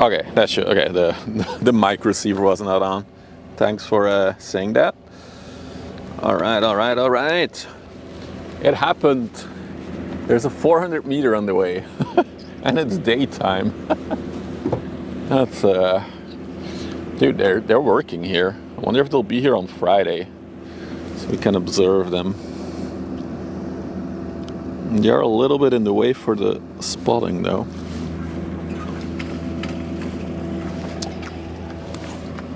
Okay, that should, okay, the mic receiver was not on. Thanks for saying that. All right. It happened. There's a 400 meter on the way and it's daytime. That's, dude, they're working here. I wonder if they'll be here on Friday so we can observe them. They're a little bit in the way for the spotting though.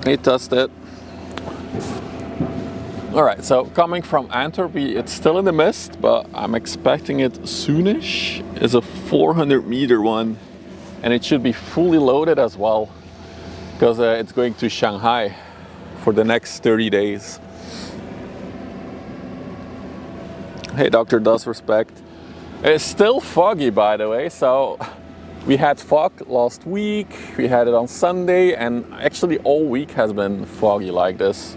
Hey, test it. All right, so coming from Antwerp, it's still in the mist, but I'm expecting it soonish. It's a 400 meter one, and it should be fully loaded as well, because it's going to Shanghai for the next 30 days. Hey, Dr. Does Respect. It's still foggy, by the way, so we had fog last week, we had it on Sunday, and actually all week has been foggy like this.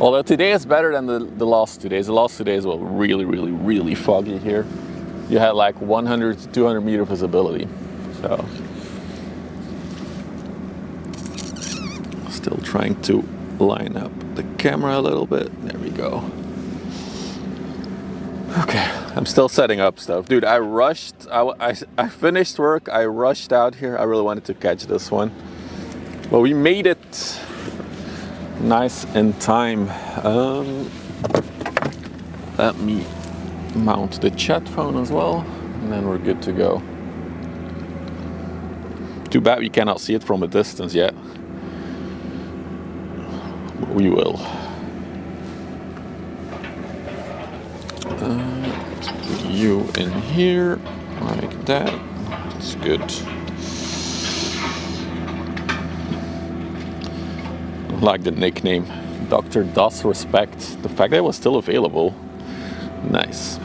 Although today is better than the last 2 days. The last 2 days were really foggy here. You had like 100 to 200 meter visibility. So, still trying to line up the camera a little bit. There we go. Okay, I'm still setting up stuff. Dude, I rushed, I finished work, I rushed out here. I really wanted to catch this one. But we made it nice in time. Let me mount the chat phone as well, and then we're good to go. Too bad we cannot see it from a distance yet. But we will. You in here, like that. That's good. I like the nickname, Dr. Does Respect. The fact that it was still available. Nice.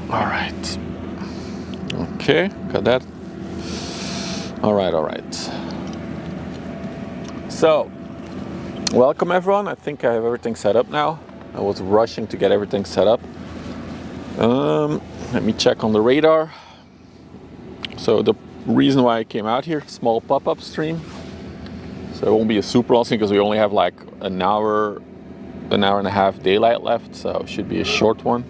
All right. Okay, got that. All right. So, welcome everyone. I think I have everything set up now. I was rushing to get everything set up. Let me check on the radar. So the reason why I came out here, small pop-up stream. So it won't be a super long stream because we only have like an hour and a half daylight left. So it should be a short one.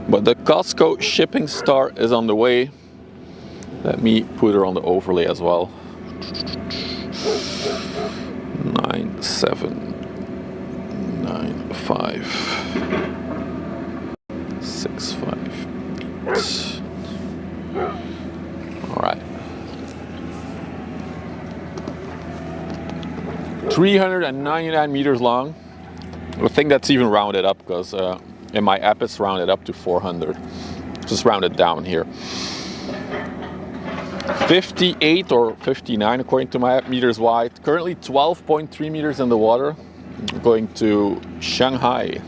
But the Cosco shipping start is on the way. Let me put her on the overlay as well. 9795 658. All right. 399 meters long. I think that's even rounded up because in my app it's rounded up to 400. Just rounded down here. 58 or 59 according to my app meters wide. Currently 12.3 meters in the water. Going to Shanghai.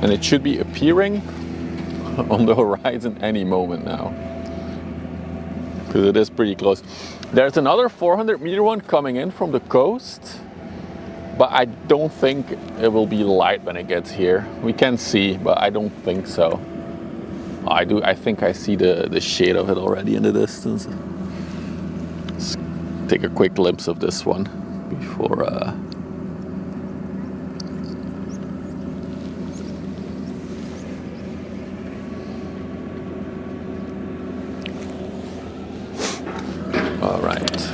And it should be appearing on the horizon any moment now. Because it is pretty close. There's another 400 meter one coming in from the coast. But I don't think it will be light when it gets here. We can see, but I don't think so. I think I see the shade of it already in the distance. Let's take a quick glimpse of this one before all right.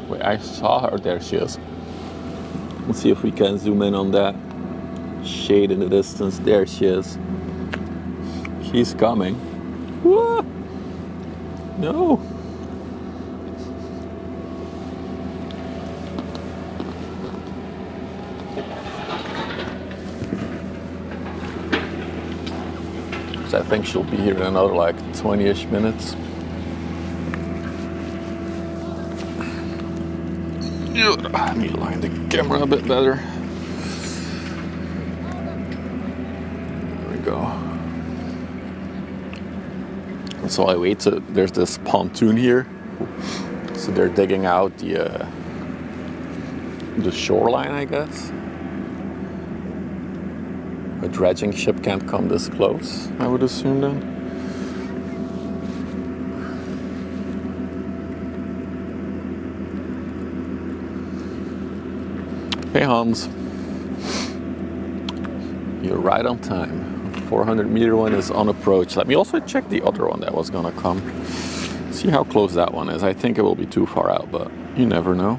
Wait, I saw her. There she is. Let's see if we can zoom in on that shade in the distance. There she is. She's coming. Whoa! No! So I think she'll be here in another like 20-ish minutes. Let me align the camera a bit better. There we go. So I wait, so there's this pontoon here. So they're digging out the the shoreline, I guess. A dredging ship can't come this close, I would assume then. Hey Hans, you're right on time. 400-meter one is on approach. Let me also check the other one that was gonna come. See how close that one is. I think it will be too far out, but you never know.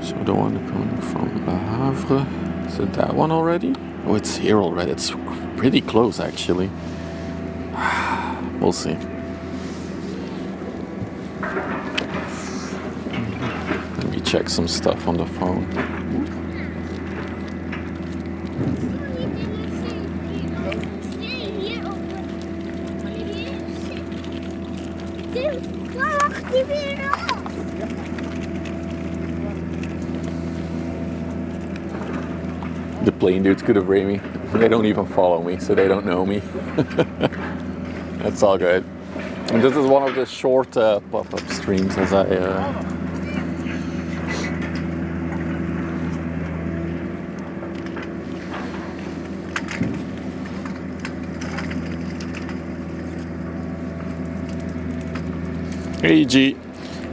So the one coming from Havre, is it that one already? Oh, it's here already. It's pretty close actually. We'll see. Let me check some stuff on the phone. The plane dudes could have rated me. They don't even follow me, so they don't know me. That's all good. And this is one of the short pop-up streams as I... Hey G.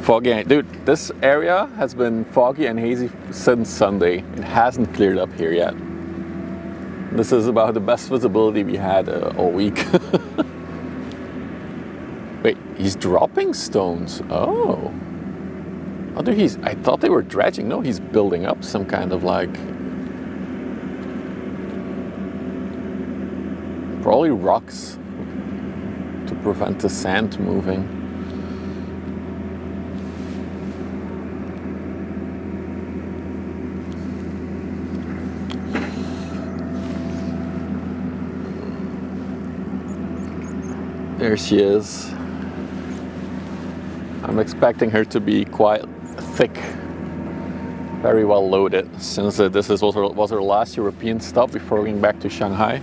Foggy. Dude, this area has been foggy and hazy since Sunday. It hasn't cleared up here yet. This is about the best visibility we had all week. Wait, he's dropping stones. Oh. I thought they were dredging. No, he's building up some kind of like... probably rocks to prevent the sand moving. There she is. I'm expecting her to be quite thick, very well loaded, since this was her last European stop before going back to Shanghai.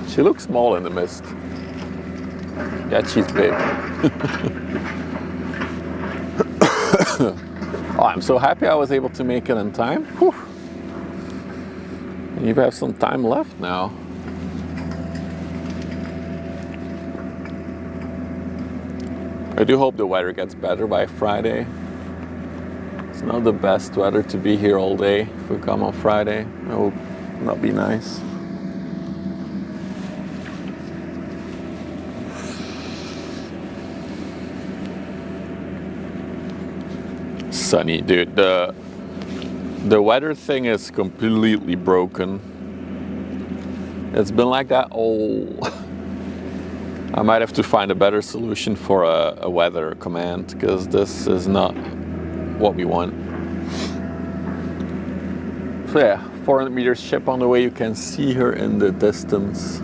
She looks small in the mist. Yet she's big. Oh, I'm so happy I was able to make it in time. Whew. You have some time left now. I do hope the weather gets better by Friday. It's not the best weather to be here all day if we come on Friday. It will not be nice. Sunny, dude. The weather thing is completely broken. It's been like that all... I might have to find a better solution for a weather command, because this is not what we want. So yeah, 400 meters ship on the way. You can see her in the distance.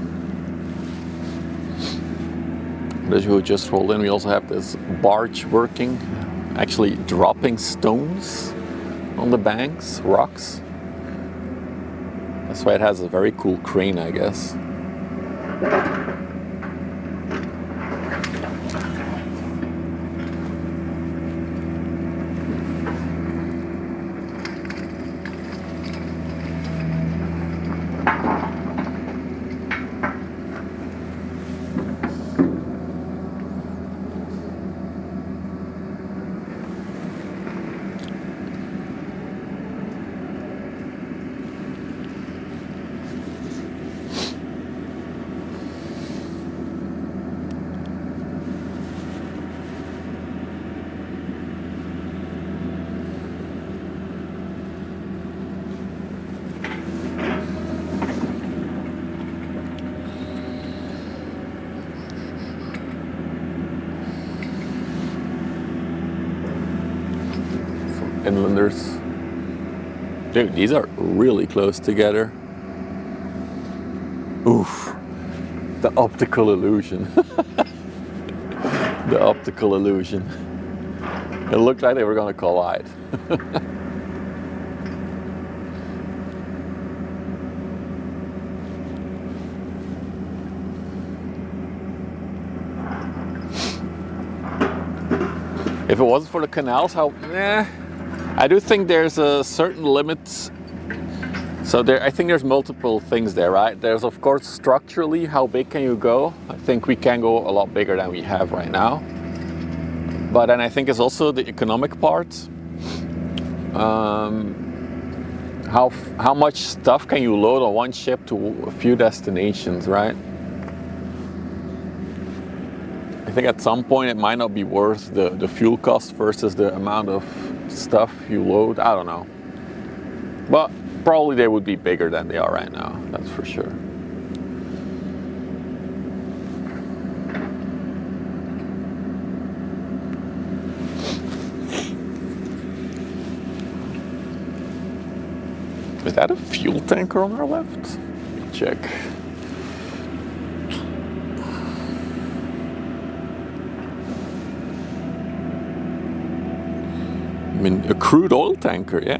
As you just rolled in, we also have this barge working, actually dropping stones on the banks, rocks. That's why it has a very cool crane, I guess. Inlanders. Dude, these are really close together. Oof. The optical illusion. The optical illusion. It looked like they were gonna collide. If it wasn't for the canals, I do think there's a certain limit. So I think there's multiple things there, right? There's of course structurally, how big can you go? I think we can go a lot bigger than we have right now. But then I think it's also the economic part. How much stuff can you load on one ship to a few destinations, right? I think at some point it might not be worth the fuel cost versus the amount of stuff you load. I don't know. But probably they would be bigger than they are right now, that's for sure. Is that a fuel tanker on our left? Let me check. I mean, a crude oil tanker, yeah.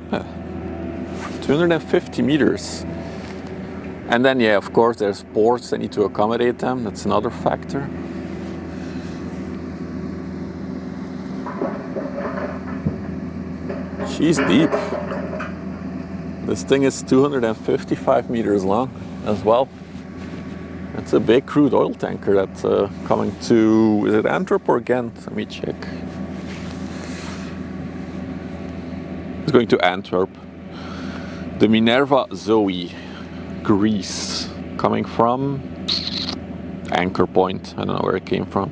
250 meters. And then, yeah, of course, there's ports that need to accommodate them. That's another factor. She's deep. This thing is 255 meters long as well. It's a big crude oil tanker that's coming to, is it Antwerp or Ghent? Let me check. It's going to Antwerp. The Minerva Zoe, Greece, coming from Anchor Point. I don't know where it came from.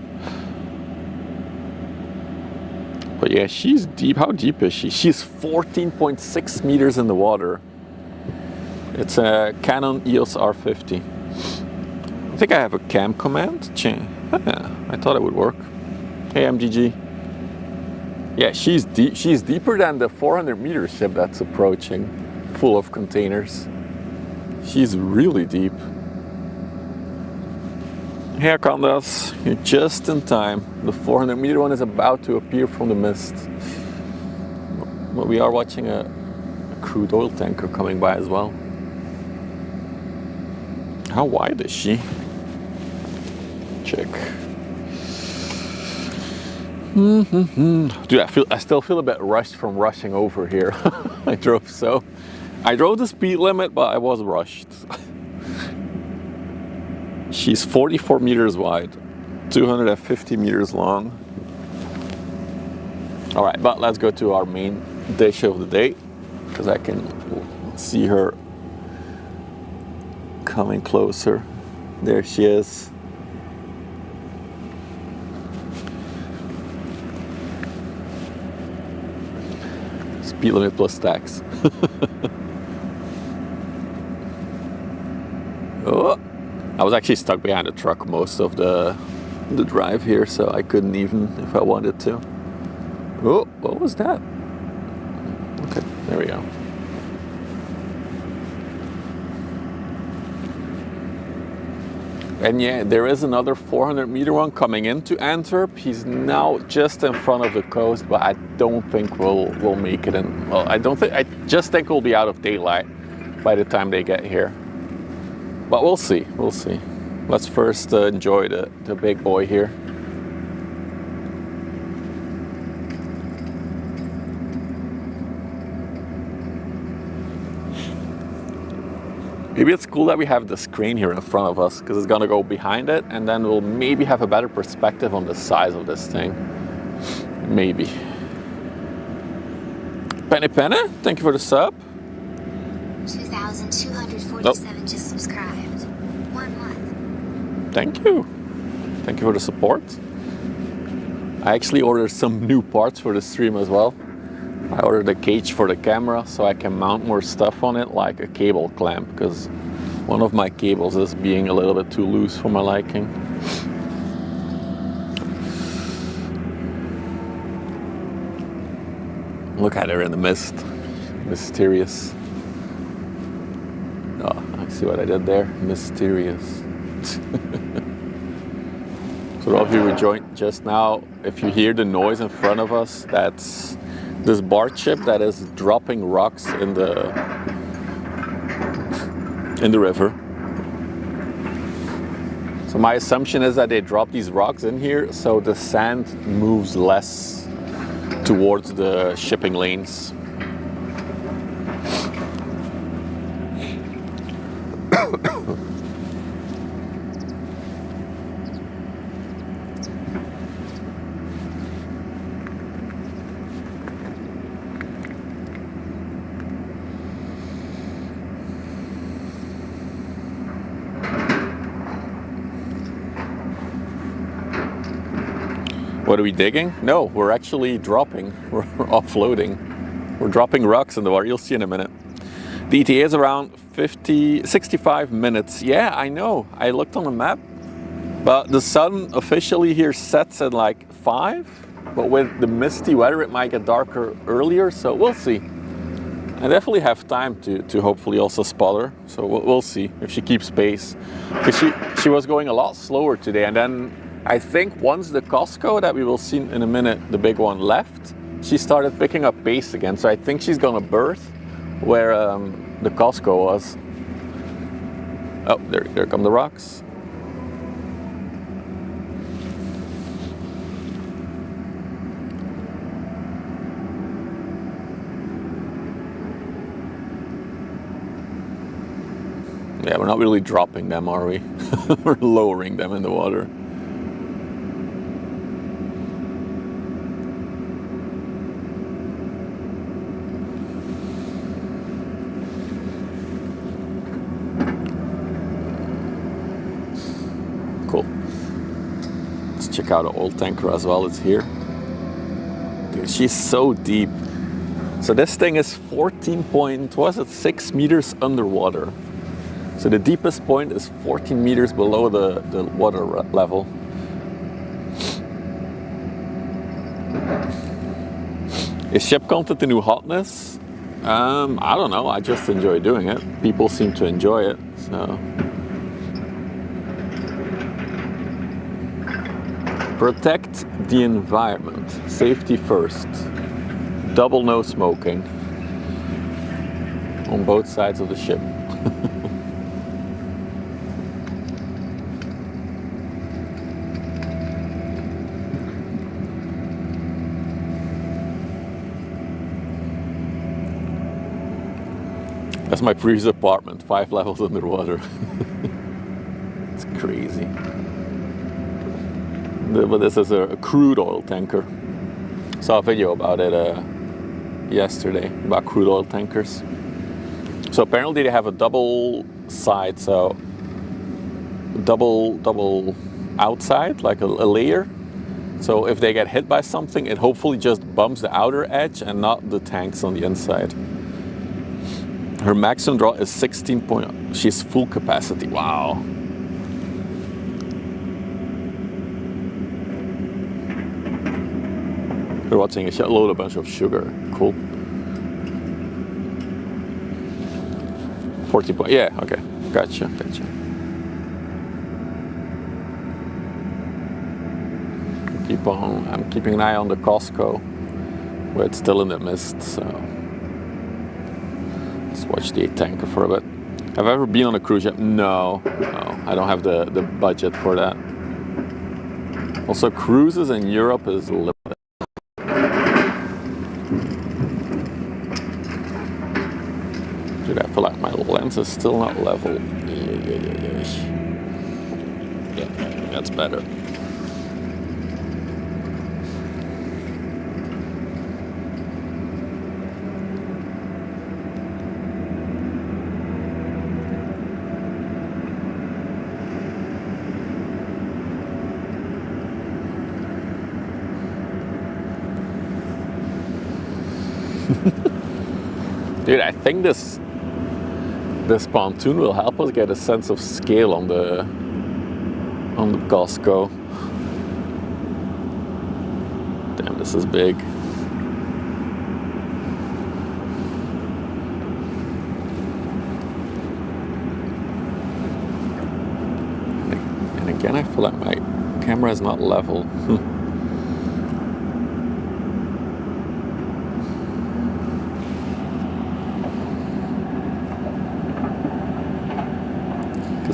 But yeah, she's deep. How deep is she? She's 14.6 meters in the water. It's a Canon EOS R50. I think I have a cam command. Yeah, I thought it would work. Hey MGG. Yeah, she's deep. She's deeper than the 400 meter ship that's approaching, full of containers. She's really deep. Here, Condas, you're just in time. The 400 meter one is about to appear from the mist. But we are watching a crude oil tanker coming by as well. How wide is she? Check. Dude, I still feel a bit rushed from rushing over here. I drove the speed limit, but I was rushed. She's 44 meters wide, 250 meters long. All right, but let's go to our main dish of the day, because I can see her coming closer. There she is. Speed limit plus tax. Oh. I was actually stuck behind a truck most of the drive here, so I couldn't even if I wanted to. Oh, what was that? Okay, there we go. And yeah, there is another 400 meter one coming into Antwerp. He's now just in front of the coast, but I don't think we'll make it in. Well, I just think we'll be out of daylight by the time they get here. But we'll see, we'll see. Let's first enjoy the big boy here. Maybe it's cool that we have this crane here in front of us, because it's gonna go behind it, and then we'll maybe have a better perspective on the size of this thing. Maybe. Penny Penny, thank you for the sub. 2,247 just subscribed. 1 month. Thank you. Thank you for the support. I actually ordered some new parts for the stream as well. I ordered a cage for the camera so I can mount more stuff on it, like a cable clamp, because one of my cables is being a little bit too loose for my liking. Look at her in the mist. Mysterious. Oh, I see what I did there. Mysterious. So all of you who joined just now, if you hear the noise in front of us, that's this barge ship that is dropping rocks in the river. So my assumption is that they drop these rocks in here so the sand moves less towards the shipping lanes. What are we digging? No, we're actually dropping. We're offloading. We're dropping rocks in the water. You'll see in a minute. The ETA is around 65 minutes. Yeah, I know. I looked on the map, but the sun officially here sets at like 5. But with the misty weather, it might get darker earlier. So we'll see. I definitely have time to hopefully also spot her. So we'll see if she keeps pace. Because she was going a lot slower today, and then I think once the Cosco that we will see in a minute, the big one left, she started picking up pace again. So I think she's gonna berth where the Cosco was. Oh, there come the rocks. Yeah, we're not really dropping them, are we? We're lowering them in the water. Cool. Let's check out the oil tanker as well. It's here. Dude, she's so deep. So this thing is 6 meters underwater. So the deepest point is 14 meters below the water level. Is ship content the new hotness? I don't know. I just enjoy doing it. People seem to enjoy it. So protect the environment. Safety first. Double no smoking on both sides of the ship. That's my previous apartment, 5 levels underwater. It's crazy. But this is a crude oil tanker. Saw a video about it yesterday, about crude oil tankers. So apparently they have a double side, so double outside, like a layer. So if they get hit by something, it hopefully just bumps the outer edge and not the tanks on the inside. Her maximum draw is 16. She's full capacity. Wow. We're watching a load a bunch of sugar. Cool. 40 point. Yeah. Okay. Gotcha. I'm keeping an eye on the Cosco, where it's still in the mist. So. Let's watch the tanker for a bit. Have I ever been on a cruise ship? No, I don't have the budget for that. Also, cruises in Europe is limited. Dude, I feel like my lens is still not level. Yeah, that's better. Dude, I think this pontoon will help us get a sense of scale on the Cosco. Damn, this is big. And again, I feel like my camera is not level.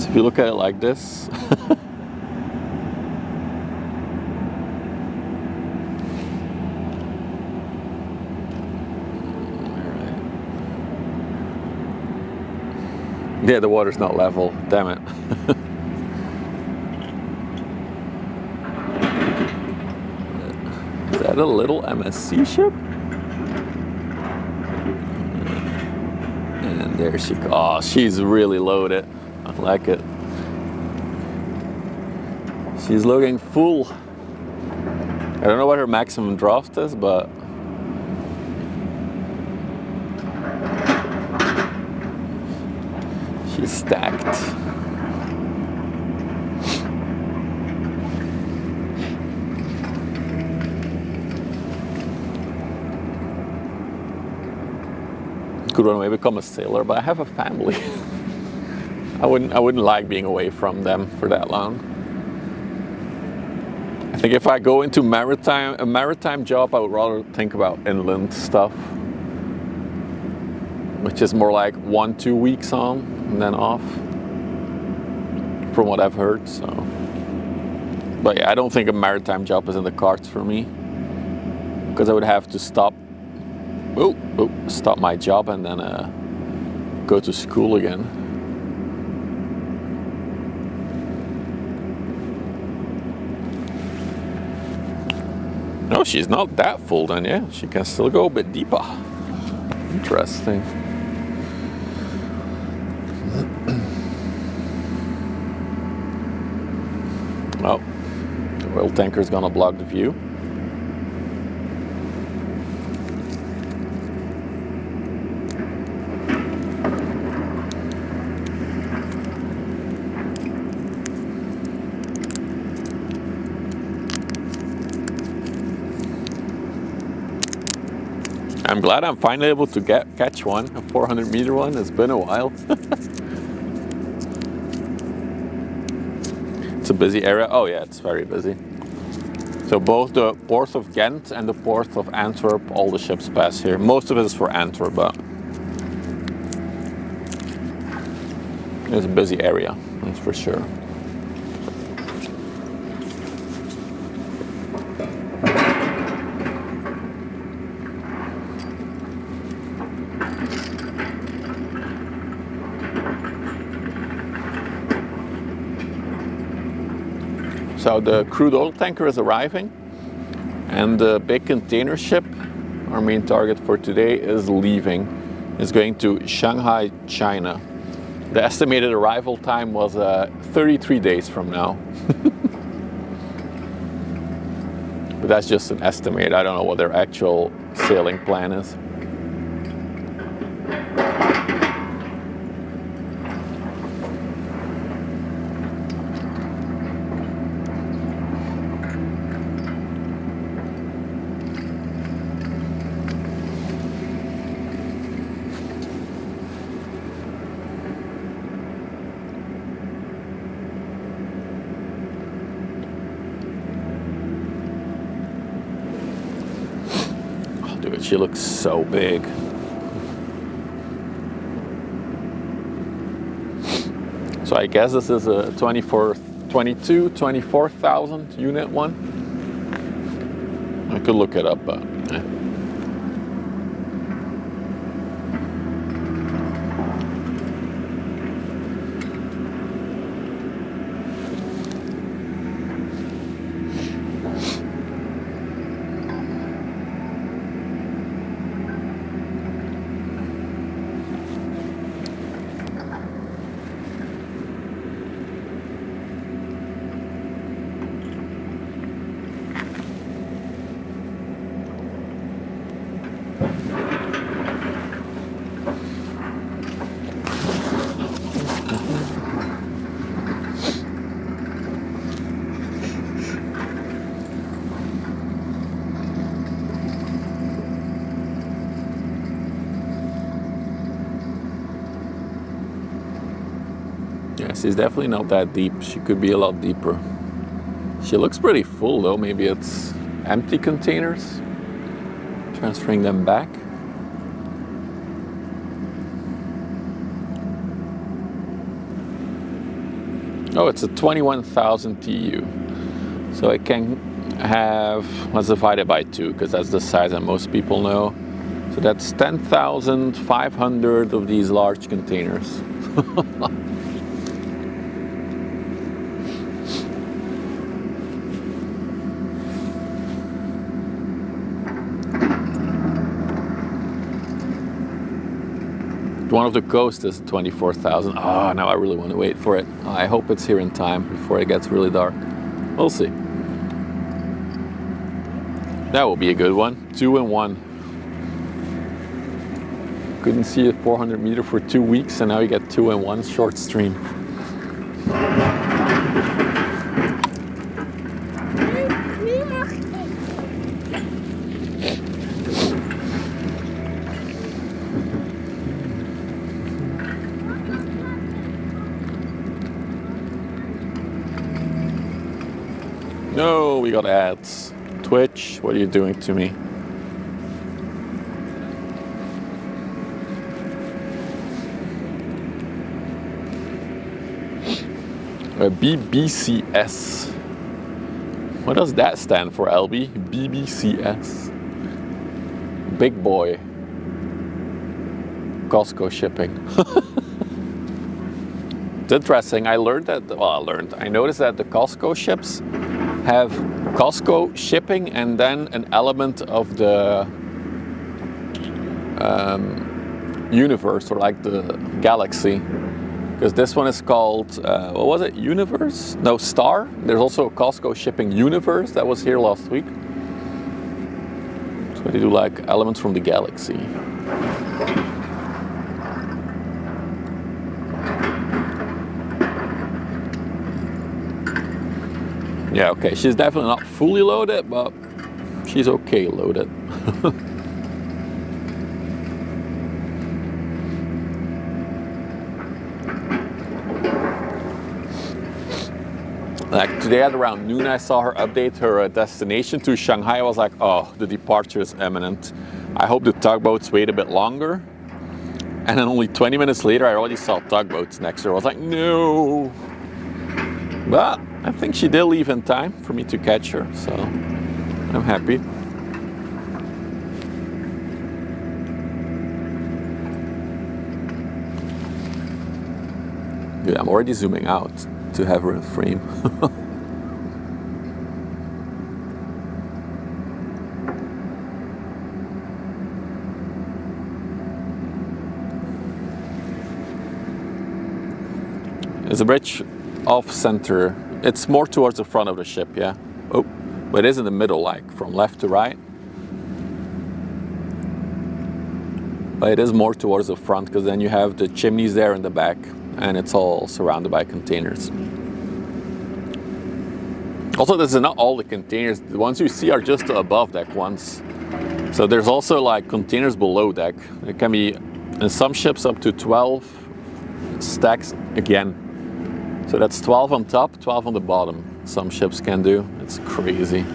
If you look at it like this, Yeah, the water's not level. Damn it. Is that a little MSC ship? And there she goes. Oh, she's really loaded. I like it. She's looking full. I don't know what her maximum draft is, but she's stacked. Could run away, become a sailor, but I have a family. I wouldn't like being away from them for that long. I think if I go into a maritime job, I would rather think about inland stuff, which is more like 1-2 weeks on and then off, from what I've heard. So, but yeah, I don't think a maritime job is in the cards for me, because I would have to stop my job and then go to school again. No, she's not that full then, yeah. She can still go a bit deeper. Interesting. Oh, the oil tanker is gonna block the view. I'm glad I'm finally able to catch one, a 400-meter one. It's been a while. It's a busy area. Oh yeah, it's very busy. So both the port of Ghent and the port of Antwerp, all the ships pass here. Most of it is for Antwerp, but it's a busy area, that's for sure. So the crude oil tanker is arriving, and the big container ship, our main target for today, is leaving. It's going to Shanghai, China. The estimated arrival time was 33 days from now. But that's just an estimate. I don't know what their actual sailing plan is. Dude, she looks so big. So I guess this is a 24,000 unit one. I could look it up, but yeah, she's definitely not that deep. She could be a lot deeper. She looks pretty full though. Maybe it's empty containers, transferring them back. Oh, it's a 21,000 TU. So it can have, let's divide it by 2, because that's the size that most people know. So that's 10,500 of these large containers. One of the coast is 24,000. Oh, now I really want to wait for it. I hope it's here in time before it gets really dark. We'll see. That will be a good one. 2 in 1. Couldn't see a 400 meter for 2 weeks, and now you get 2 in 1 short stream. No, we got ads. Twitch, what are you doing to me? BBCS. What does that stand for, LB? BBCS. Big boy. Cosco shipping. It's interesting. I noticed that the Cosco ships have Cosco shipping and then an element of the universe, or like the galaxy. Because this one is called, what was it, Universe? No, Star. There's also a Cosco shipping Universe that was here last week. So they do like elements from the galaxy. Yeah, okay, she's definitely not fully loaded, but she's okay loaded. Like today at around noon, I saw her update her destination to Shanghai. I was like, oh, the departure is imminent. I hope the tugboats wait a bit longer. And then only 20 minutes later, I already saw tugboats next to her. I was like, no. But I think she did leave in time for me to catch her, so I'm happy. Dude, I'm already zooming out to have her in frame. There's a bridge off center. It's more towards the front of the ship, yeah. Oh, but it is in the middle, like from left to right. But it is more towards the front, because then you have the chimneys there in the back, and it's all surrounded by containers. Also, this is not all the containers. The ones you see are just the above deck ones. So there's also like containers below deck. It can be, in some ships, up to 12 stacks again. So that's 12 on top, 12 on the bottom. Some ships can do. It's crazy.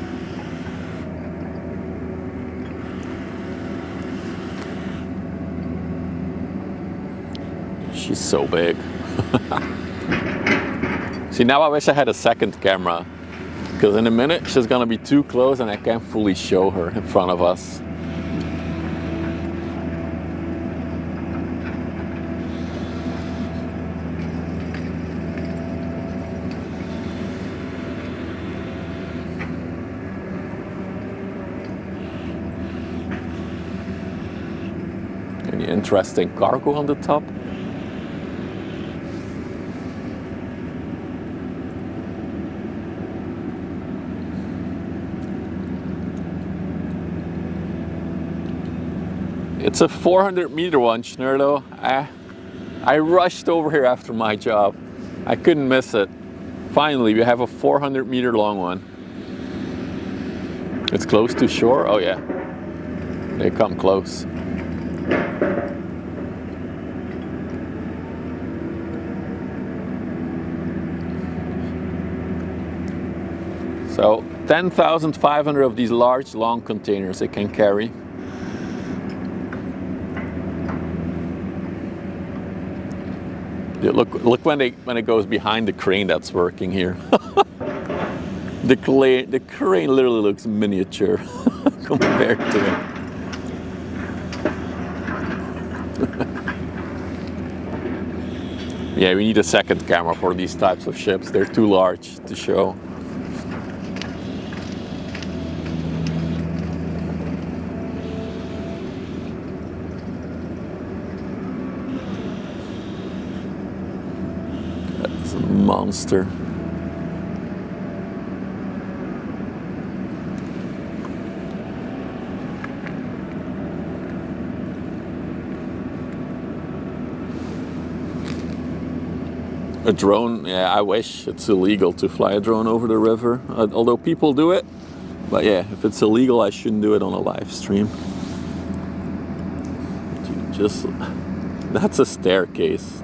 She's so big. See, now I wish I had a second camera, because in a minute she's gonna be too close and I can't fully show her in front of us. Any interesting cargo on the top? It's a 400 meter one, Schnurlo. I rushed over here after my job. I couldn't miss it. Finally, we have a 400 meter long one. It's close to shore. Oh yeah, they come close. So 10,500 of these large, long containers it can carry. Look when it goes behind the crane that's working here. The crane literally looks miniature compared to it. Yeah, we need a second camera for these types of ships. They're too large to show. That's a monster. A drone, yeah, I wish it's illegal to fly a drone over the river, although people do it. But yeah, if it's illegal, I shouldn't do it on a live stream. Just, that's a staircase.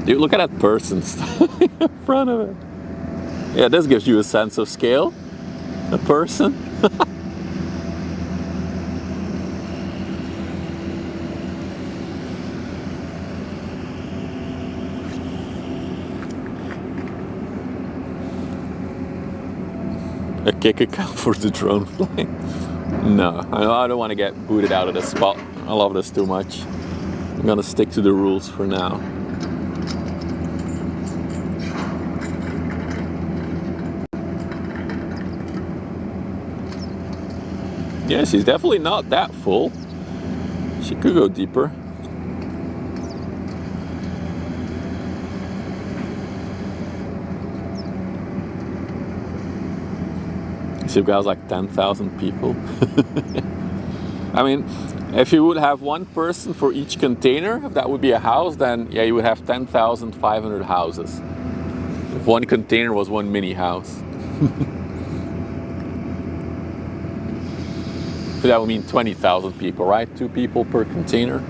Dude, look at that person standing in front of it. Yeah, this gives you a sense of scale. A person. A kick account for the drone flying. No, I don't want to get booted out of the spot. I love this too much. I'm gonna stick to the rules for now. Yeah, she's definitely not that full. She could go deeper. She has like 10,000 people. I mean, if you would have one person for each container, if that would be a house, then yeah, you would have 10,500 houses. If one container was one mini house. So that would mean 20,000 people, right? 2 people per container.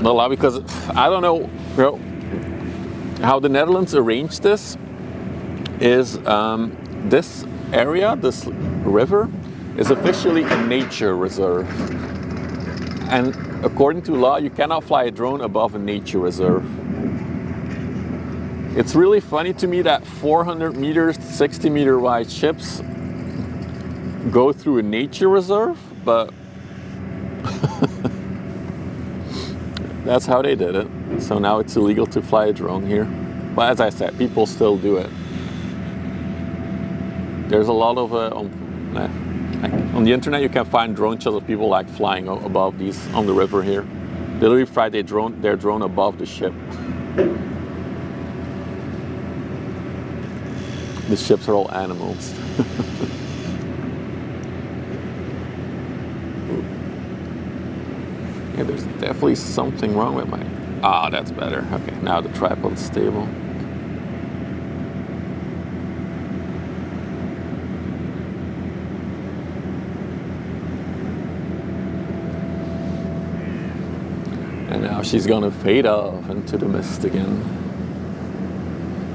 Well, because I don't know, how the Netherlands arranged this is this area, this river, is officially a nature reserve. And according to law, you cannot fly a drone above a nature reserve. It's really funny to me that 400 meters, 60 meter wide ships go through a nature reserve, but that's how they did it. So now it's illegal to fly a drone here. But as I said, people still do it. There's a lot of on the internet, you can find drone shots of people like flying above these on the river here. They literally fly their drone above the ship. The ships are all animals. Yeah, there's definitely something wrong with my... Ah, that's better. Okay, now the tripod's stable. And now she's gonna fade off into the mist again.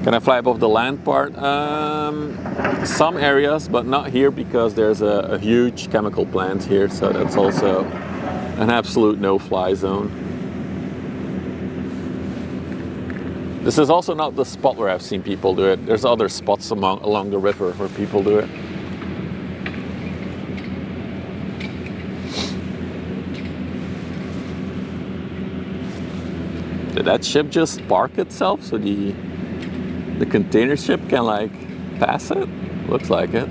Can I fly above the land part? Some areas, but not here because there's a huge chemical plant here, so that's also an absolute no-fly zone. This is also not the spot where I've seen people do it. There's other spots along the river where people do it. Did that ship just park itself so the container ship can like pass it? Looks like it.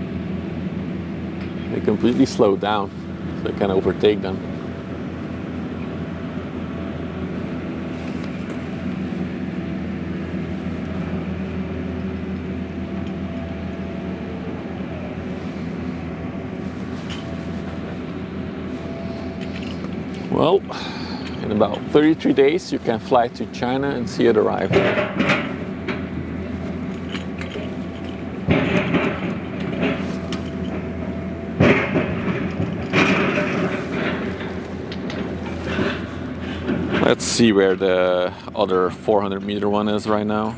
They completely slowed down so it can overtake them. Well, in about 33 days you can fly to China and see it arrive. Let's see where the other 400 meter one is right now.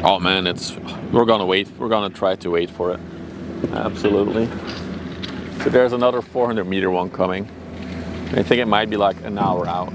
Oh man, we're gonna try to wait for it. absolutely. So there's another 400 meter one coming. I think it might be like an hour out.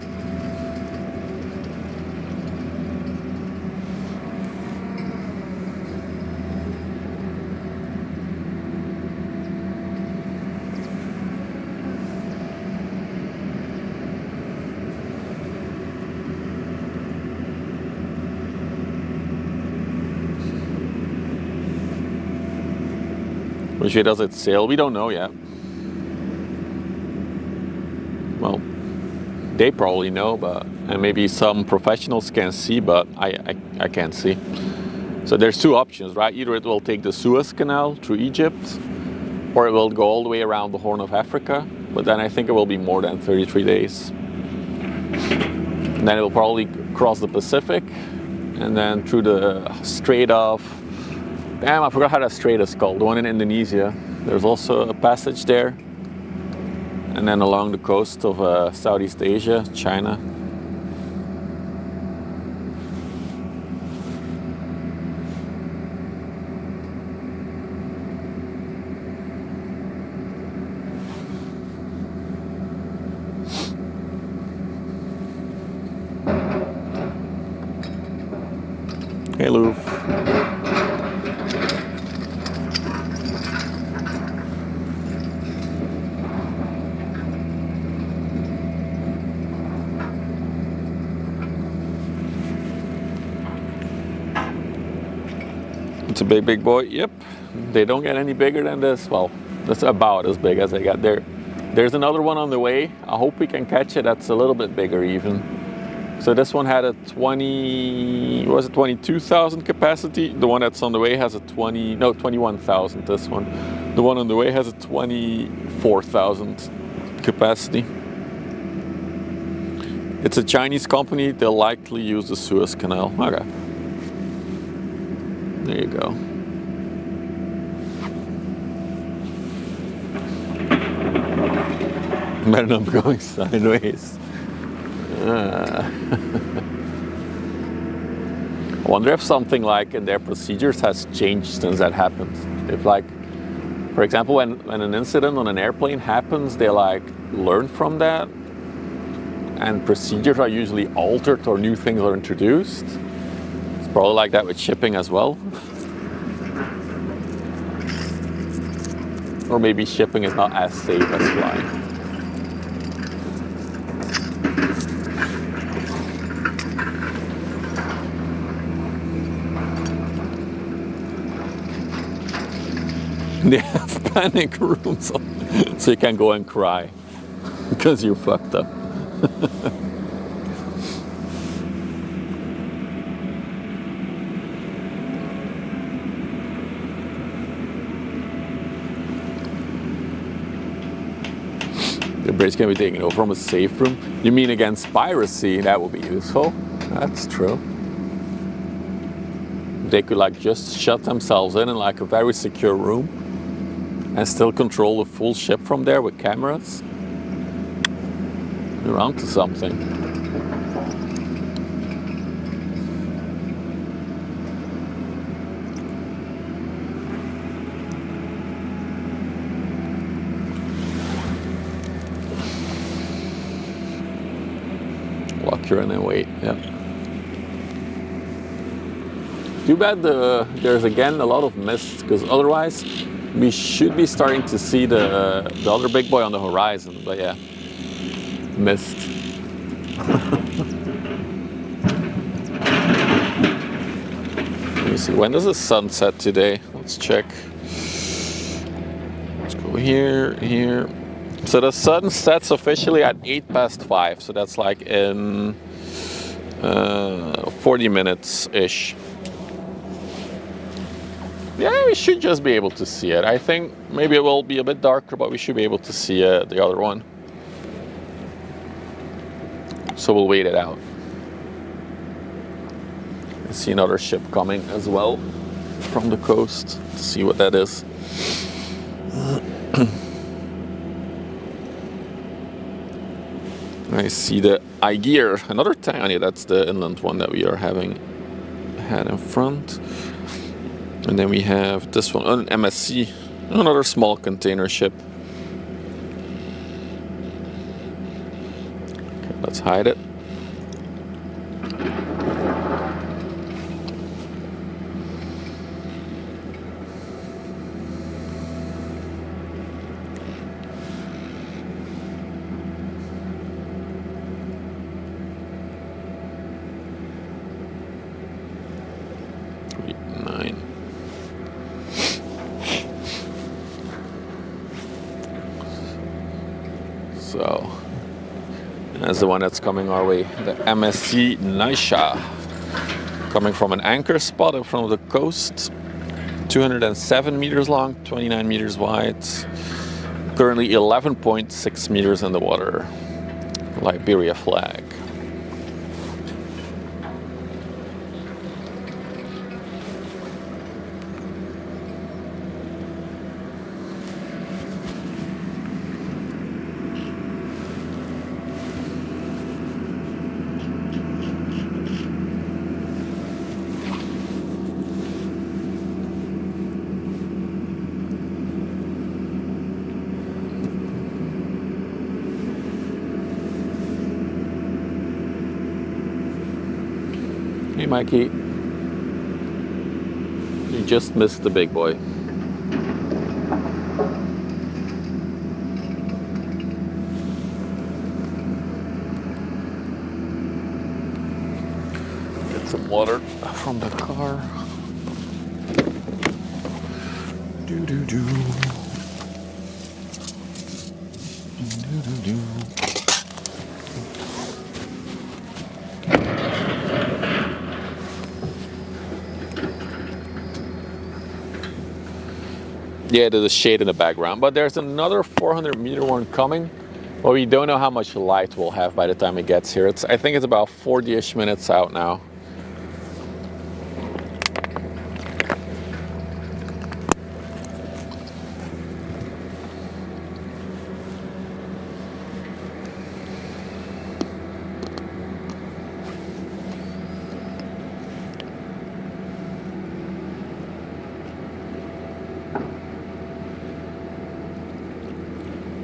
Which way does it sail? We don't know yet. Well, they probably know, but and maybe some professionals can see, but I can't see. So there's two options, right? Either it will take the Suez Canal through Egypt, or it will go all the way around the Horn of Africa. But then I think it will be more than 33 days. And then it will probably cross the Pacific, and then through the Strait of... Damn, I forgot how that strait is called, the one in Indonesia. There's also a passage there. And then along the coast of Southeast Asia, China. Hey, Lou. It's a big boy. Yep. They don't get any bigger than this. Well, that's about as big as they got there. There's another one on the way. I hope we can catch it. That's a little bit bigger even. So this one had a 22,000 capacity. The one that's on the way has a 21,000. This one. The one on the way has a 24,000 capacity. It's a Chinese company. They'll likely use the Suez Canal. Okay. There you go. Better not be going sideways. I wonder if something like in their procedures has changed since that happened. If like, for example, when an incident on an airplane happens, they like learn from that and procedures are usually altered or new things are introduced. It's probably like that with shipping as well. Or maybe shipping is not as safe as flying. They have panic rooms so you can go and cry because you're fucked up. The bridge can be taken over from a safe room. You mean against piracy? That would be useful. That's true. They could like just shut themselves in like a very secure room and still control the full ship from there with cameras. You're onto something. Lock her in and wait, yeah. Too bad there's again a lot of mist, because otherwise we should be starting to see the other big boy on the horizon, but yeah, mist. Let me see, when does the sun set today? Let's check. Let's go here, here. So the sun sets officially at 5:08, so that's like in 40 minutes-ish. Yeah, we should just be able to see it. I think maybe it will be a bit darker, but we should be able to see the other one. So we'll wait it out. I see another ship coming as well from the coast. Let's see what that is. I see the Aegir, another tiny. That's the inland one that we are having had in front. And then we have this one, an MSC. Another small container ship. Okay, let's hide it. So, that's the one that's coming our way, the MSC Naisha, coming from an anchor spot in front of the coast, 207 meters long, 29 meters wide, currently 11.6 meters in the water, Liberia flag. Hey Mikey, you just missed the big boy. Get some water from the car. Do do do. Do do do. Yeah, there's a shade in the background, but there's another 400 meter one coming. Well, we don't know how much light we'll have by the time it gets here. I think it's about 40-ish minutes out now.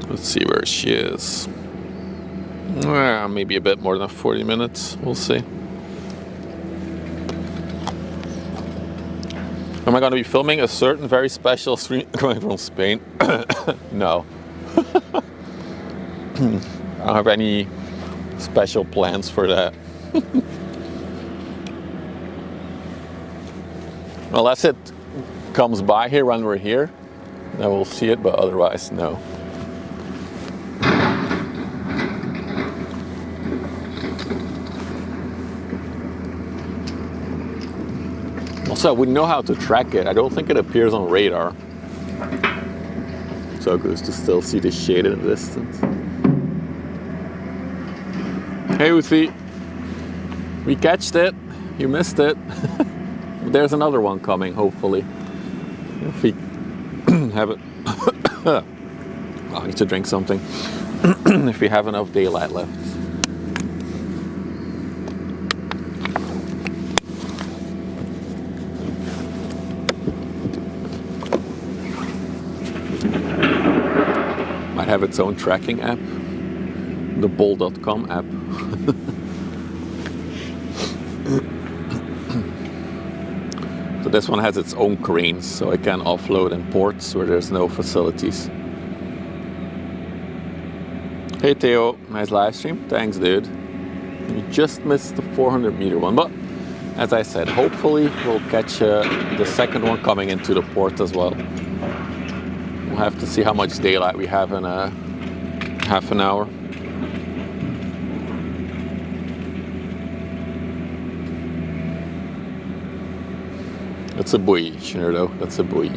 Let's see where she is. Maybe a bit more than 40 minutes. We'll see. Am I going to be filming a certain very special stream coming from Spain? No. I don't have any special plans for that. Unless it comes by here when we're here, then we'll see it, but otherwise, no. Also, we know how to track it. I don't think it appears on radar. So good to still see the shade in the distance. Hey Uthi, we catched it. You missed it. There's another one coming, hopefully. If we have it. I need to drink something. If we have enough daylight left. Might have its own tracking app. The Bol.com app. So this one has its own cranes, so it can offload in ports where there's no facilities. Hey Theo, nice live stream. Thanks, dude. You just missed the 400 meter one, but as I said, hopefully we'll catch the second one coming into the port as well. We'll have to see how much daylight we have in half an hour. That's a buoy, Shinardo. That's a buoy.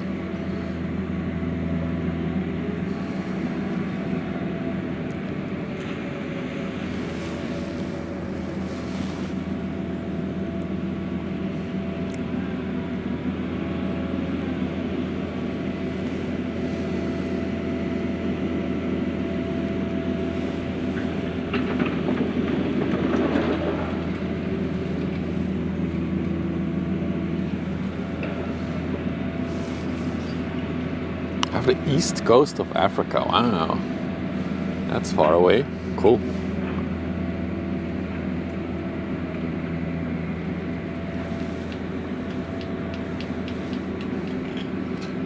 Off the east coast of Africa. Wow. That's far away. Cool.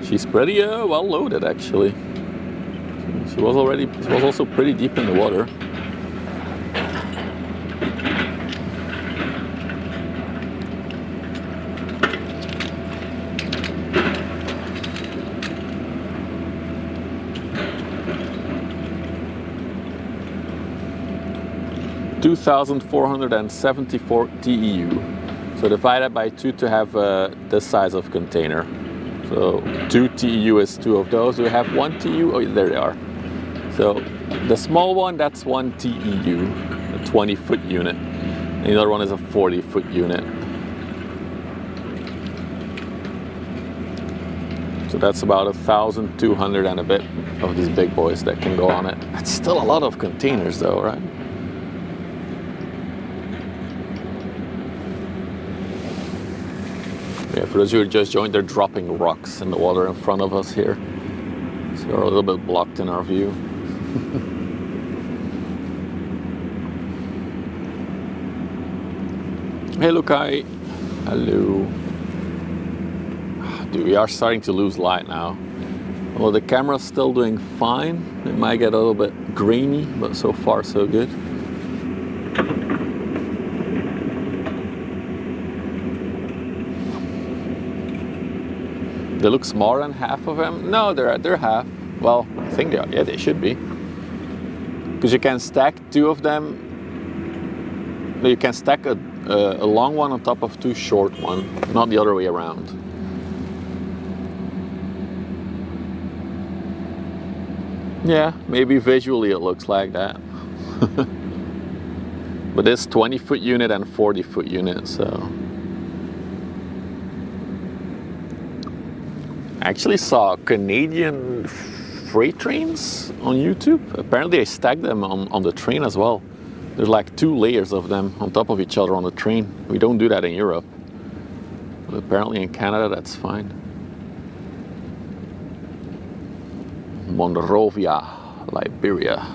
She's pretty well loaded, actually. She was also pretty deep in the water. (2,474 TEU. So divide that by 2 to have this size of container. So 2 TEU is 2 of those. We have 1 TEU. Oh, there they are. So the small one, that's 1 TEU, a 20-foot unit. And the other one is a 40-foot unit. So that's about 1,200 and a bit of these big boys that can go on it. That's still a lot of containers though, right? Yeah, for those who just joined, they're dropping rocks in the water in front of us here. So we're a little bit blocked in our view. Hey, Lukai. Hello. Dude, we are starting to lose light now. Well, the camera's still doing fine. It might get a little bit grainy, but so far so good. They look smaller than half of them. No, they're half. Well, I think they are. Yeah, they should be. Because you can stack 2 of them. You can stack a long one on top of 2 short ones, not the other way around. Yeah, maybe visually it looks like that. But this 20-foot unit and 40-foot unit, so. I actually saw Canadian freight trains on YouTube. Apparently I stacked them on the train as well. There's like 2 layers of them on top of each other on the train. We don't do that in Europe. But apparently in Canada that's fine. Monrovia, Liberia.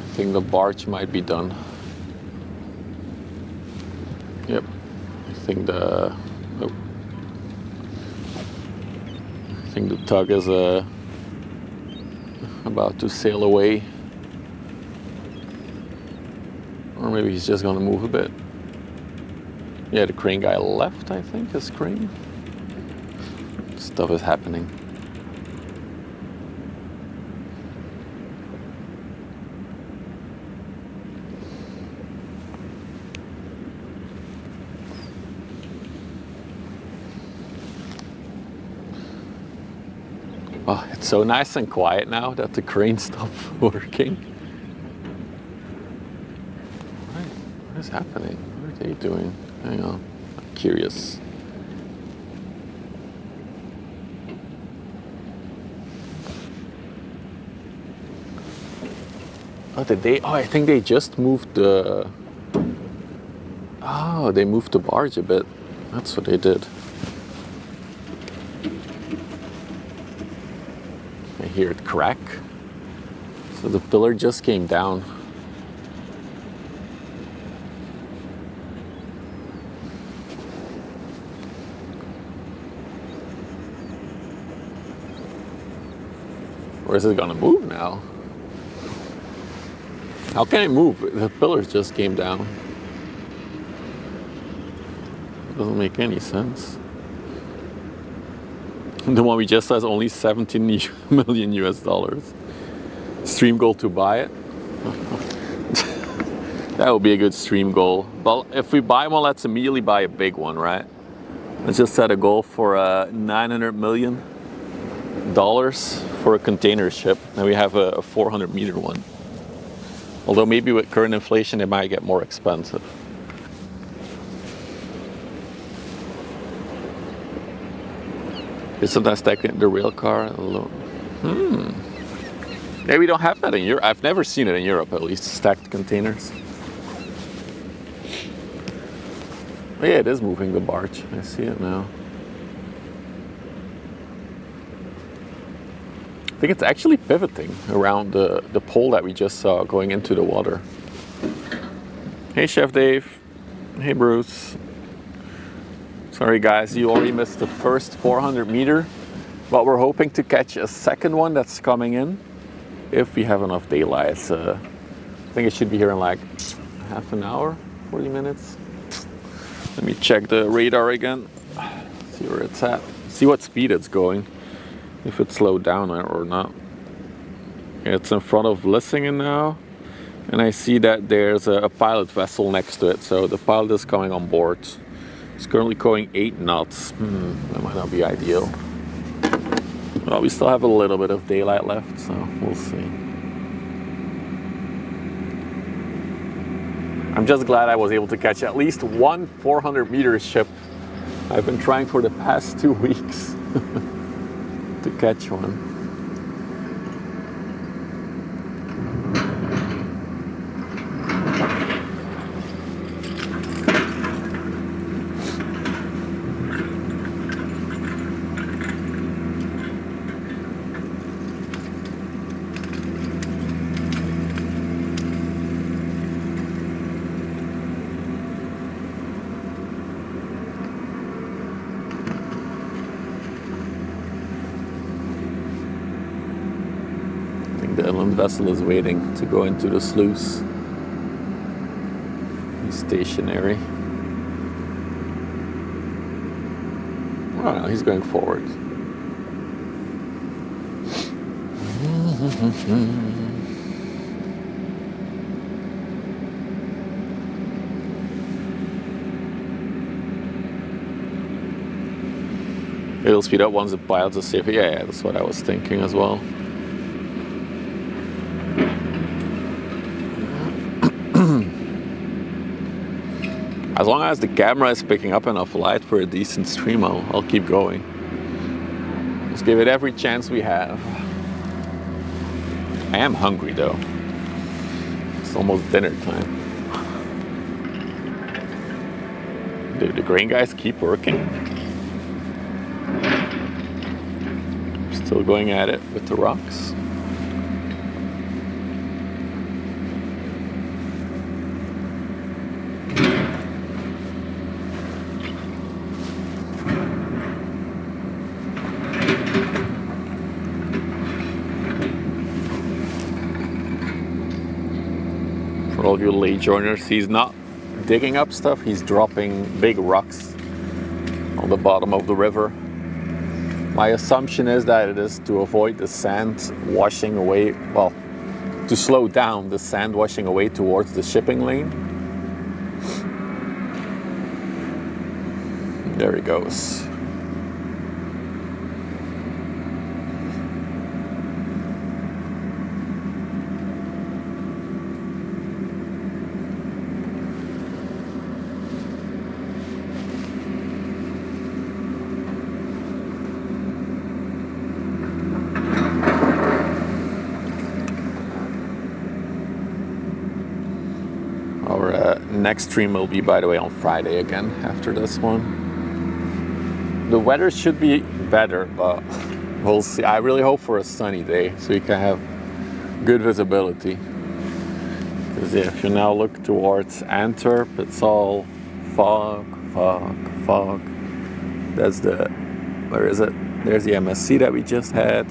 I think the barge might be done. Yep. I think the tug is about to sail away. Or maybe he's just gonna move a bit. Yeah, the crane guy left, I think, his crane. Stuff is happening. Oh, it's so nice and quiet now that the crane stopped working. What is happening? What are they doing? Hang on, I'm curious. Oh, did they? Oh, I think they just moved the. Oh, they moved the barge a bit. That's what they did. I hear it crack. So the pillar just came down. Where is it gonna move now? How can it move? The pillars just came down. Doesn't make any sense. The one we just saw is only 17 million US dollars. Stream goal to buy it. That would be a good stream goal. But if we buy one, let's immediately buy a big one, right? Let's just set a goal for $900 million for a container ship, and we have a 400 meter one. Although maybe with current inflation, it might get more expensive. Isn't that stacking the rail car alone? Maybe we don't have that in Europe. I've never seen it in Europe, at least, stacked containers. Oh, yeah, it is moving the barge. I see it now. I think it's actually pivoting around the pole that we just saw going into the water. Hey, Chef Dave. Hey, Bruce. Sorry, guys, you already missed the first 400 meter, but we're hoping to catch a second one that's coming in if we have enough daylight. I think it should be here in like half an hour, 40 minutes. Let me check the radar again, see where it's at, see what speed it's going, if it's slowed down or not. It's in front of Vlissingen now, and I see that there's a pilot vessel next to it, so the pilot is coming on board. It's currently going 8 knots. That might not be ideal. Well, we still have a little bit of daylight left, so we'll see. I'm just glad I was able to catch at least one 400 meter ship. I've been trying for the past 2 weeks to catch one. The inland vessel is waiting to go into the sluice. He's stationary. Oh no, he's going forward. It'll speed up once the pilots are safe. Yeah, that's what I was thinking as well. As long as the camera is picking up enough light for a decent stream, I'll keep going. Let's give it every chance we have. I am hungry though. It's almost dinner time. Do the grain guys keep working? Still going at it with the rocks. For all of you late joiners, he's not digging up stuff, he's dropping big rocks on the bottom of the river. My assumption is that it is to avoid the sand washing away, well, to slow down the sand washing away towards the shipping lane. There he goes. Next stream will be, by the way, on Friday again after this one. The weather should be better, but we'll see. I really hope for a sunny day so you can have good visibility. Because yeah, if you now look towards Antwerp, it's all fog, fog, fog. That's the, where is it? There's the MSC that we just had.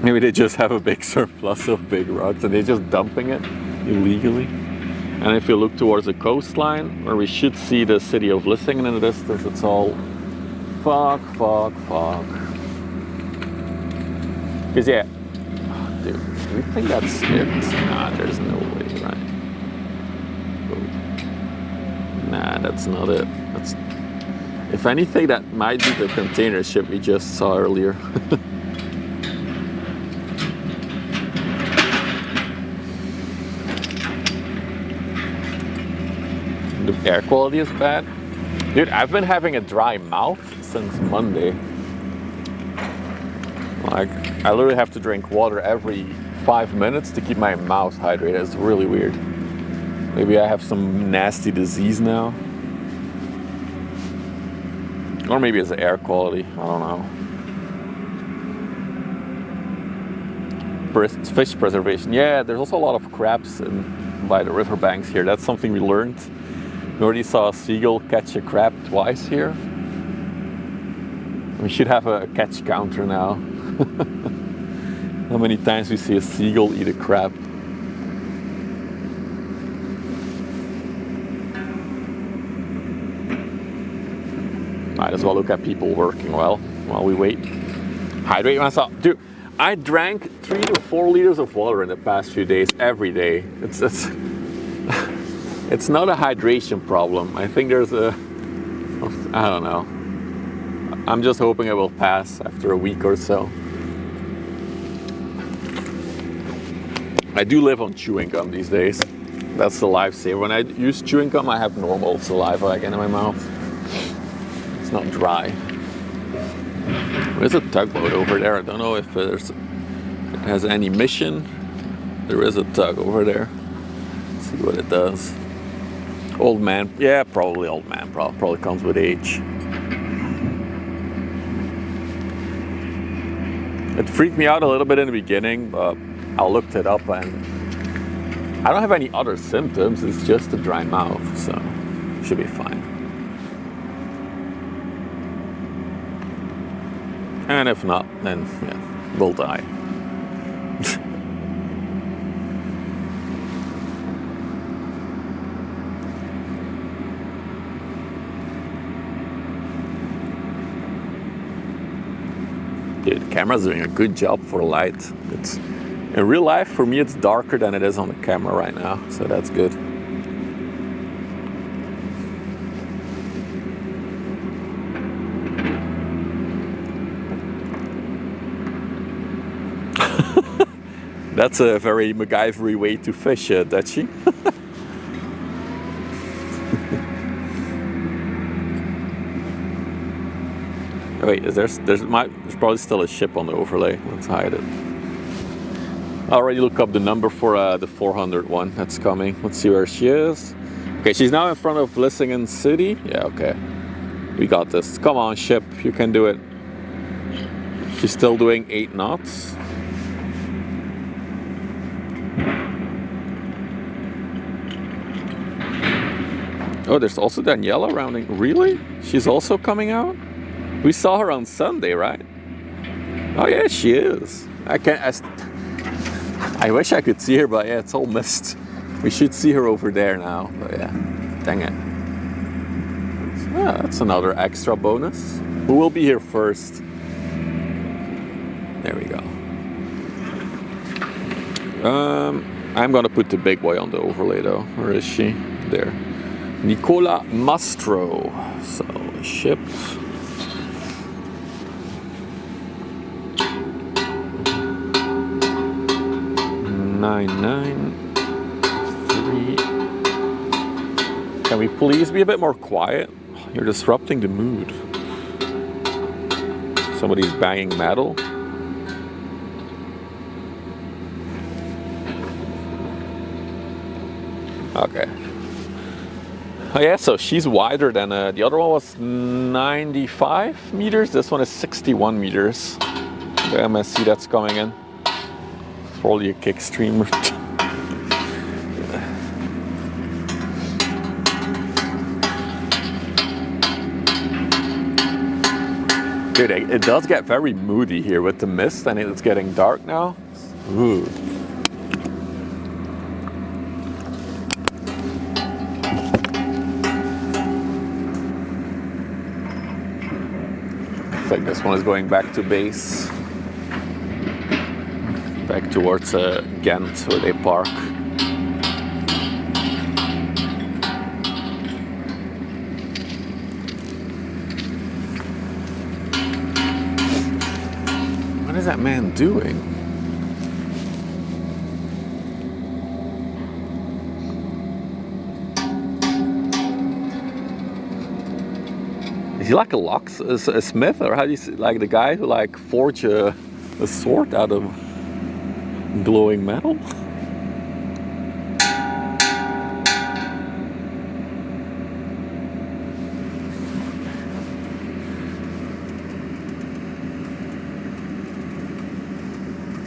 Maybe they just have a big surplus of big rocks and they're just dumping it illegally. And if you look towards the coastline, where we should see the city of Vlissingen in the distance, it's all fog, fog, fog. Because yeah, oh, dude, do you think that's it? Nah, there's no way, right? Nah, that's not it. If anything, that might be the container ship we just saw earlier. The air quality is bad. Dude, I've been having a dry mouth since Monday. Like, I literally have to drink water every 5 minutes to keep my mouth hydrated. It's really weird. Maybe I have some nasty disease now. Or maybe it's the air quality. I don't know. Fish preservation. Yeah, there's also a lot of crabs by the riverbanks here. That's something we learned. We already saw a seagull catch a crab twice here. We should have a catch counter now. How many times we see a seagull eat a crab. Might as well look at people working well while we wait. Hydrate myself. Dude, I drank 3 to 4 liters of water in the past few days every day. It's it's not a hydration problem. I think there's I don't know. I'm just hoping it will pass after a week or so. I do live on chewing gum these days. That's the lifesaver. When I use chewing gum, I have normal saliva again in my mouth. It's not dry. There's a tugboat over there. I don't know if it has any mission. There is a tug over there. Let's see what it does. Old man. Yeah, probably old man. Probably comes with age. It freaked me out a little bit in the beginning, but I looked it up and I don't have any other symptoms. It's just a dry mouth, so should be fine. And if not, then yeah, we'll die. Dude, the camera's doing a good job for light. It's in real life, for me, it's darker than it is on the camera right now, so that's good. That's a very MacGyver-y way to fish, Dutchie. Wait, there's probably still a ship on the overlay. Let's hide it. I already looked up the number for the 400 one that's coming. Let's see where she is. Okay, she's now in front of Vlissingen City. Yeah, okay. We got this. Come on, ship. You can do it. She's still doing 8 knots. Oh, there's also Daniela rounding. Really? She's also coming out? We saw her on Sunday, right? Oh yeah, she is. I wish I could see her, but yeah, it's all mist. We should see her over there now, but yeah, dang it. Ah, that's another extra bonus. Who will be here first? There we go. I'm gonna put the big boy on the overlay though. Where is she? There. Nicola Mastro. So, ship. 993. Can we please be a bit more quiet? You're disrupting the mood. Somebody's banging metal. Okay. Oh yeah, so she's wider than the other one was 95 meters. This one is 61 meters. The MSC that's coming in. Probably a kick streamer. Dude, it does get very moody here with the mist, and it's getting dark now. Ooh. Looks like this one is going back to base. Back towards Ghent, where they park. is that man doing? Is he like a smith, or how do you see, like the guy who like forged a sword out of glowing metal?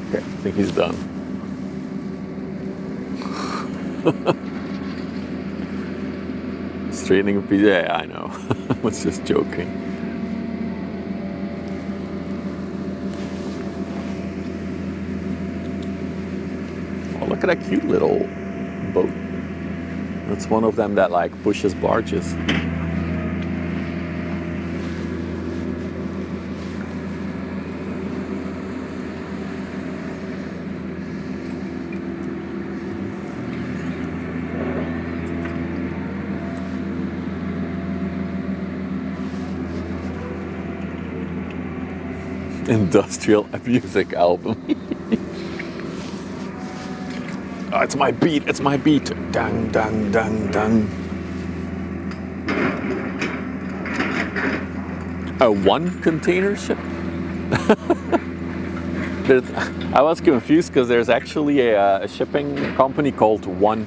Okay, I think he's done. Straightening a piece. Yeah, I know. I was just joking. Oh, look at that cute little boat. That's one of them that like pushes barges. Industrial music album. Oh, it's my beat, it's my beat. Dang, dang, dang, dang. A one container ship? I was confused because there's actually a shipping company called One.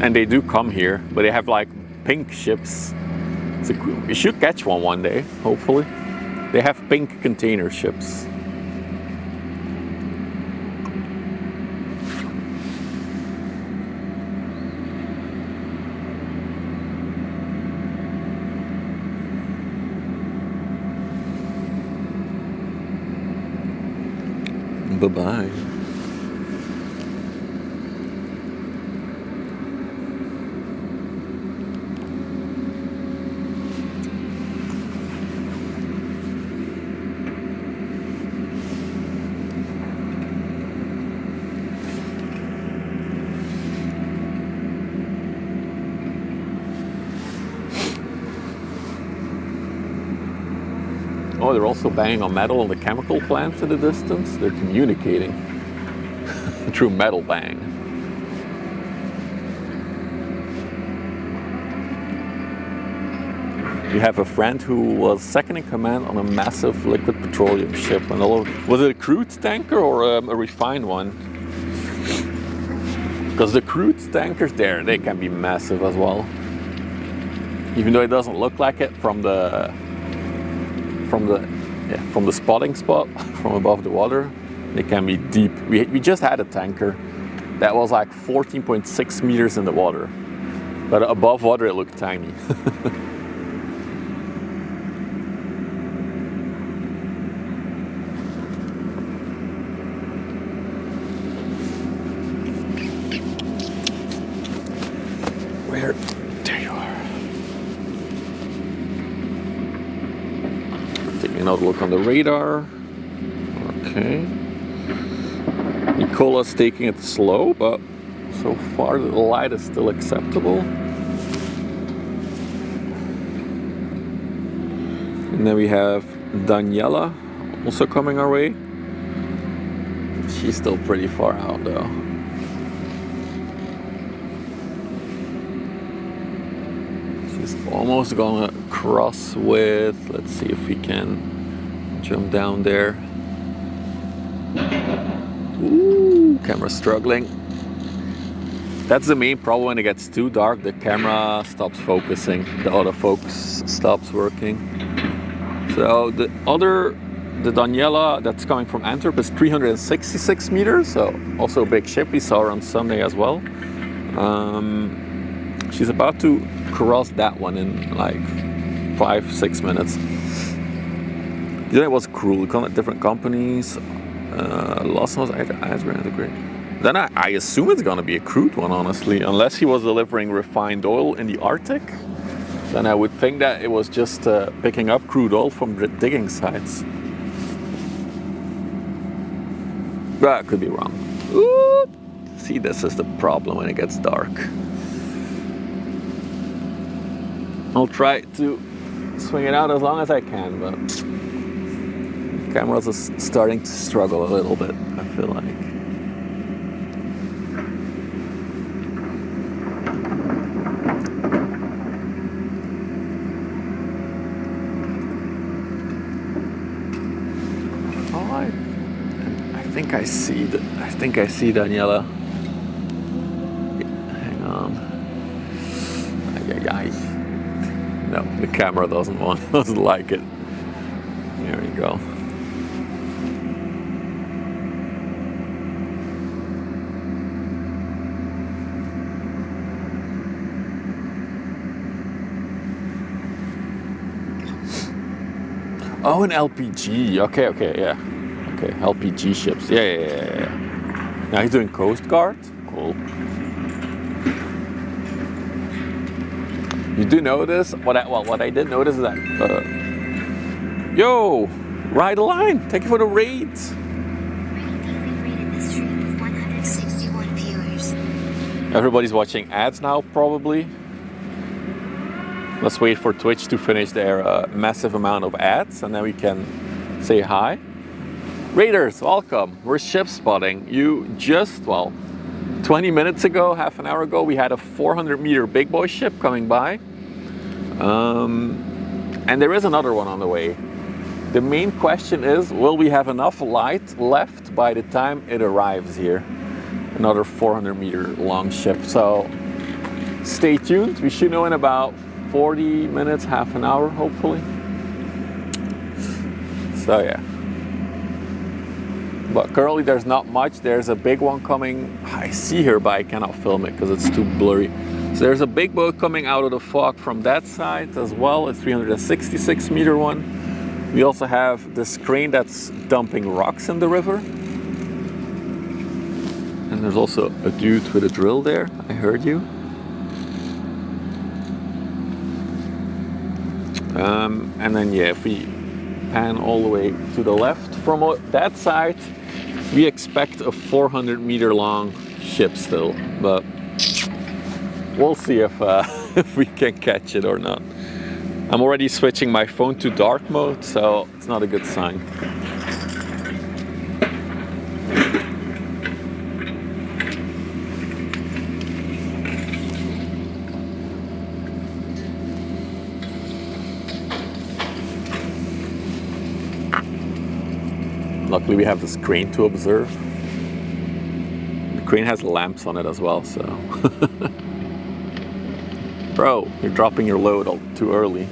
And they do come here, but they have like pink ships. You should catch one day, hopefully. They have pink container ships. Bye-bye. Oh, they're also banging on metal in the chemical plants in the distance. They're communicating through metal bang. We have a friend who was second in command on a massive liquid petroleum ship. And was it a crude tanker or a refined one? Because the crude tankers there, they can be massive as well. Even though it doesn't look like it from the spotting spot, from above the water, they can be deep. We just had a tanker that was like 14.6 meters in the water, but above water it looked tiny. Where? There you are. Taking another look on the radar. Okay. Nicola's taking it slow, but so far the light is still acceptable. And then we have Daniela also coming our way. She's still pretty far out though. She's almost gonna cross with, let's see if we can jump down there. Ooh, camera's struggling. That's the main problem when it gets too dark. The camera stops focusing. The autofocus stops working. So the Daniela that's coming from Antwerp is 366 meters. So also a big ship. We saw her on Sunday as well. She's about to cross that one in like 5-6 minutes. Then it was cruel. Different companies. Last one was great. Then I assume it's gonna be a crude one, honestly, unless he was delivering refined oil in the Arctic. Then I would think that it was just picking up crude oil from the digging sites. But I could be wrong. Ooh, see, this is the problem when it gets dark. I'll try to swing it out as long as I can, but Camera's is starting to struggle a little bit, I feel like. I think I see Daniela. Hang on. Ay. No, the camera doesn't like it. There we go. Oh, an LPG. Okay, yeah. Okay, LPG ships. Yeah. Now he's doing Coast Guard. Cool. You do notice what I did notice is that yo, ride a line. Thank you for the raids. Rated this stream with 161 viewers. Everybody's watching ads now, probably. Let's wait for Twitch to finish their massive amount of ads, and then we can say hi. Raiders, welcome. We're ship spotting. You just, 20 minutes ago, half an hour ago, we had a 400-meter big boy ship coming by. And there is another one on the way. The main question is, will we have enough light left by the time it arrives here? Another 400-meter long ship. So stay tuned. We should know in about 40 minutes, half an hour, hopefully. So yeah. But currently there's not much. There's a big one coming. I see her, but I cannot film it because it's too blurry. So there's a big boat coming out of the fog from that side as well, a 366 meter one. We also have this crane that's dumping rocks in the river. And there's also a dude with a drill there. I heard you. And then yeah, if we pan all the way to the left from that side, we expect a 400 meter long ship still, but we'll see if we can catch it or not. I'm already switching my phone to dark mode, so it's not a good sign. Luckily we have this crane to observe. The crane has lamps on it as well, so. Bro, you're dropping your load too early.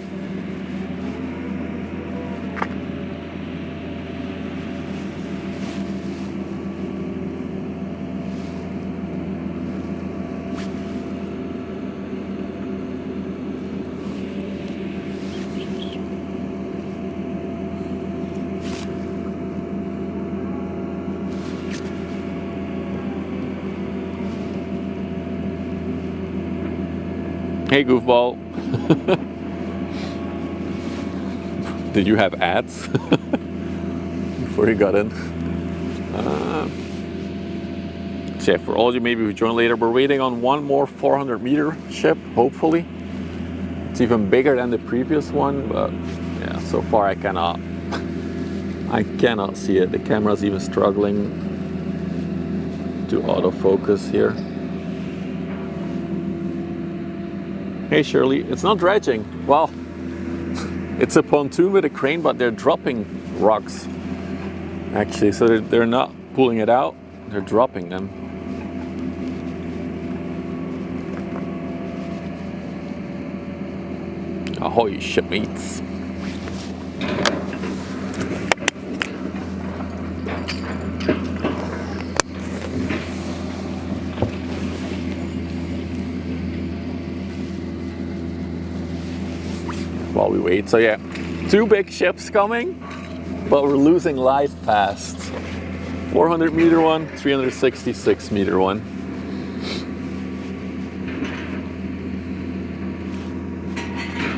Hey goofball. Did you have ads before you got in? So yeah, for all you maybe who join later, we're waiting on one more 400 meter ship, hopefully. It's even bigger than the previous one, but yeah, so far I cannot see it. The camera's even struggling to autofocus here. Hey Shirley, it's not dredging. Well, it's a pontoon with a crane, but they're dropping rocks. Actually, so they're not pulling it out, they're dropping them. Ahoy, shipmates. While we wait, so yeah, 2 big ships coming, but we're losing light fast. 400 meter one, 366 meter one.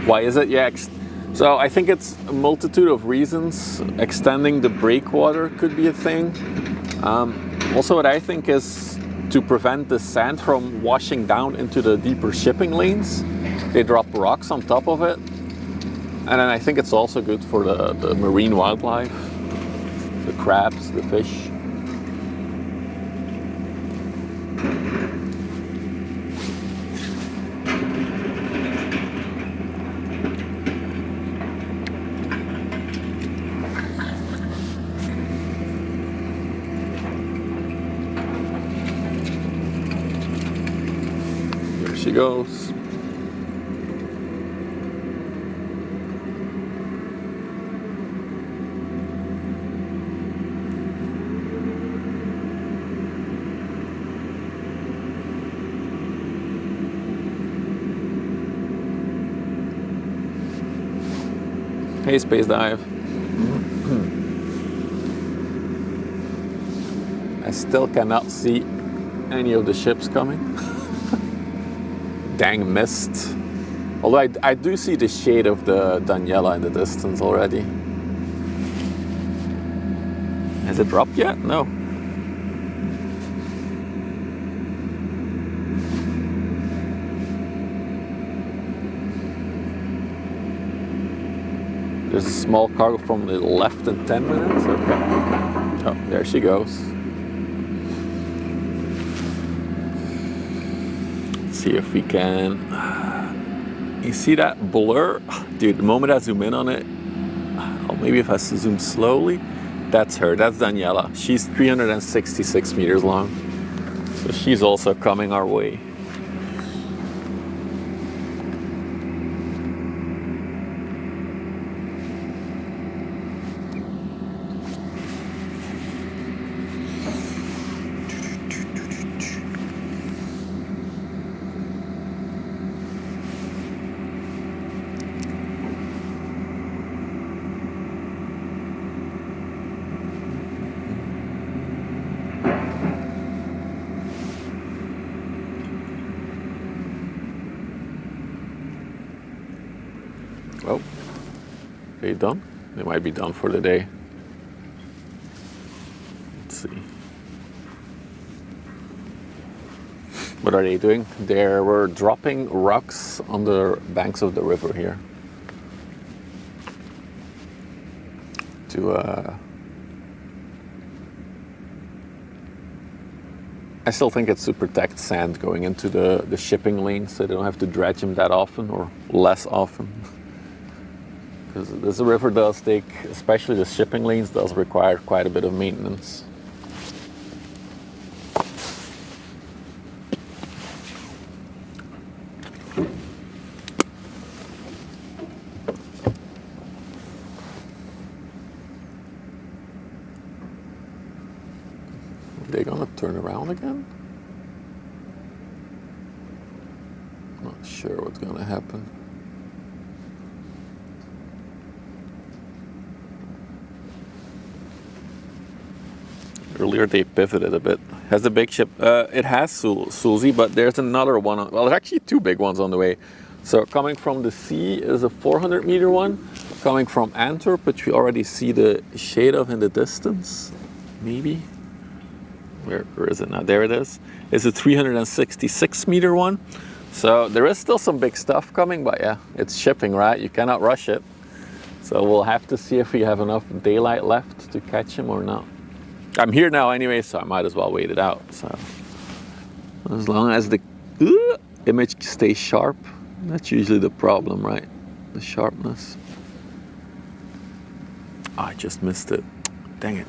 Why is it? Yeah, so I think it's a multitude of reasons. Extending the breakwater could be a thing. Also what I think is to prevent the sand from washing down into the deeper shipping lanes. They drop rocks on top of it. And then I think it's also good for the marine wildlife. the crabs, the fish. Here she goes. Hey, Space Dive. I still cannot see any of the ships coming. Dang mist. Although I do see the shade of the Daniela in the distance already. Has it dropped yet? No. There's a small cargo from the left in 10 minutes. Okay. Oh, there she goes. Let's see if we can. You see that blur? Dude, the moment I zoom in on it, or maybe if I zoom slowly, that's her. That's Daniela. She's 366 meters long. So she's also coming our way. Oh, they done? They might be done for the day. Let's see. What are they doing? They were dropping rocks on the banks of the river here. I still think it's to protect sand going into the shipping lane, so they don't have to dredge them that often or less often. Because this river does take, especially the shipping lanes, does require quite a bit of maintenance. Are they gonna turn around again? Not sure what's gonna happen. Earlier they pivoted a bit. Has the big ship? It has Sulzi, but there's another one. Well, there's actually two big ones on the way. So coming from the sea is a 400 meter one. Coming from Antwerp, which we already see the shade of in the distance. Maybe. Where is it now? There it is. It's a 366 meter one. So there is still some big stuff coming, but yeah, it's shipping, right? You cannot rush it. So we'll have to see if we have enough daylight left to catch him or not. I'm here now anyway, so I might as well wait it out. So as long as the image stays sharp, that's usually the problem, right? The sharpness. Oh, I just missed it. Dang it.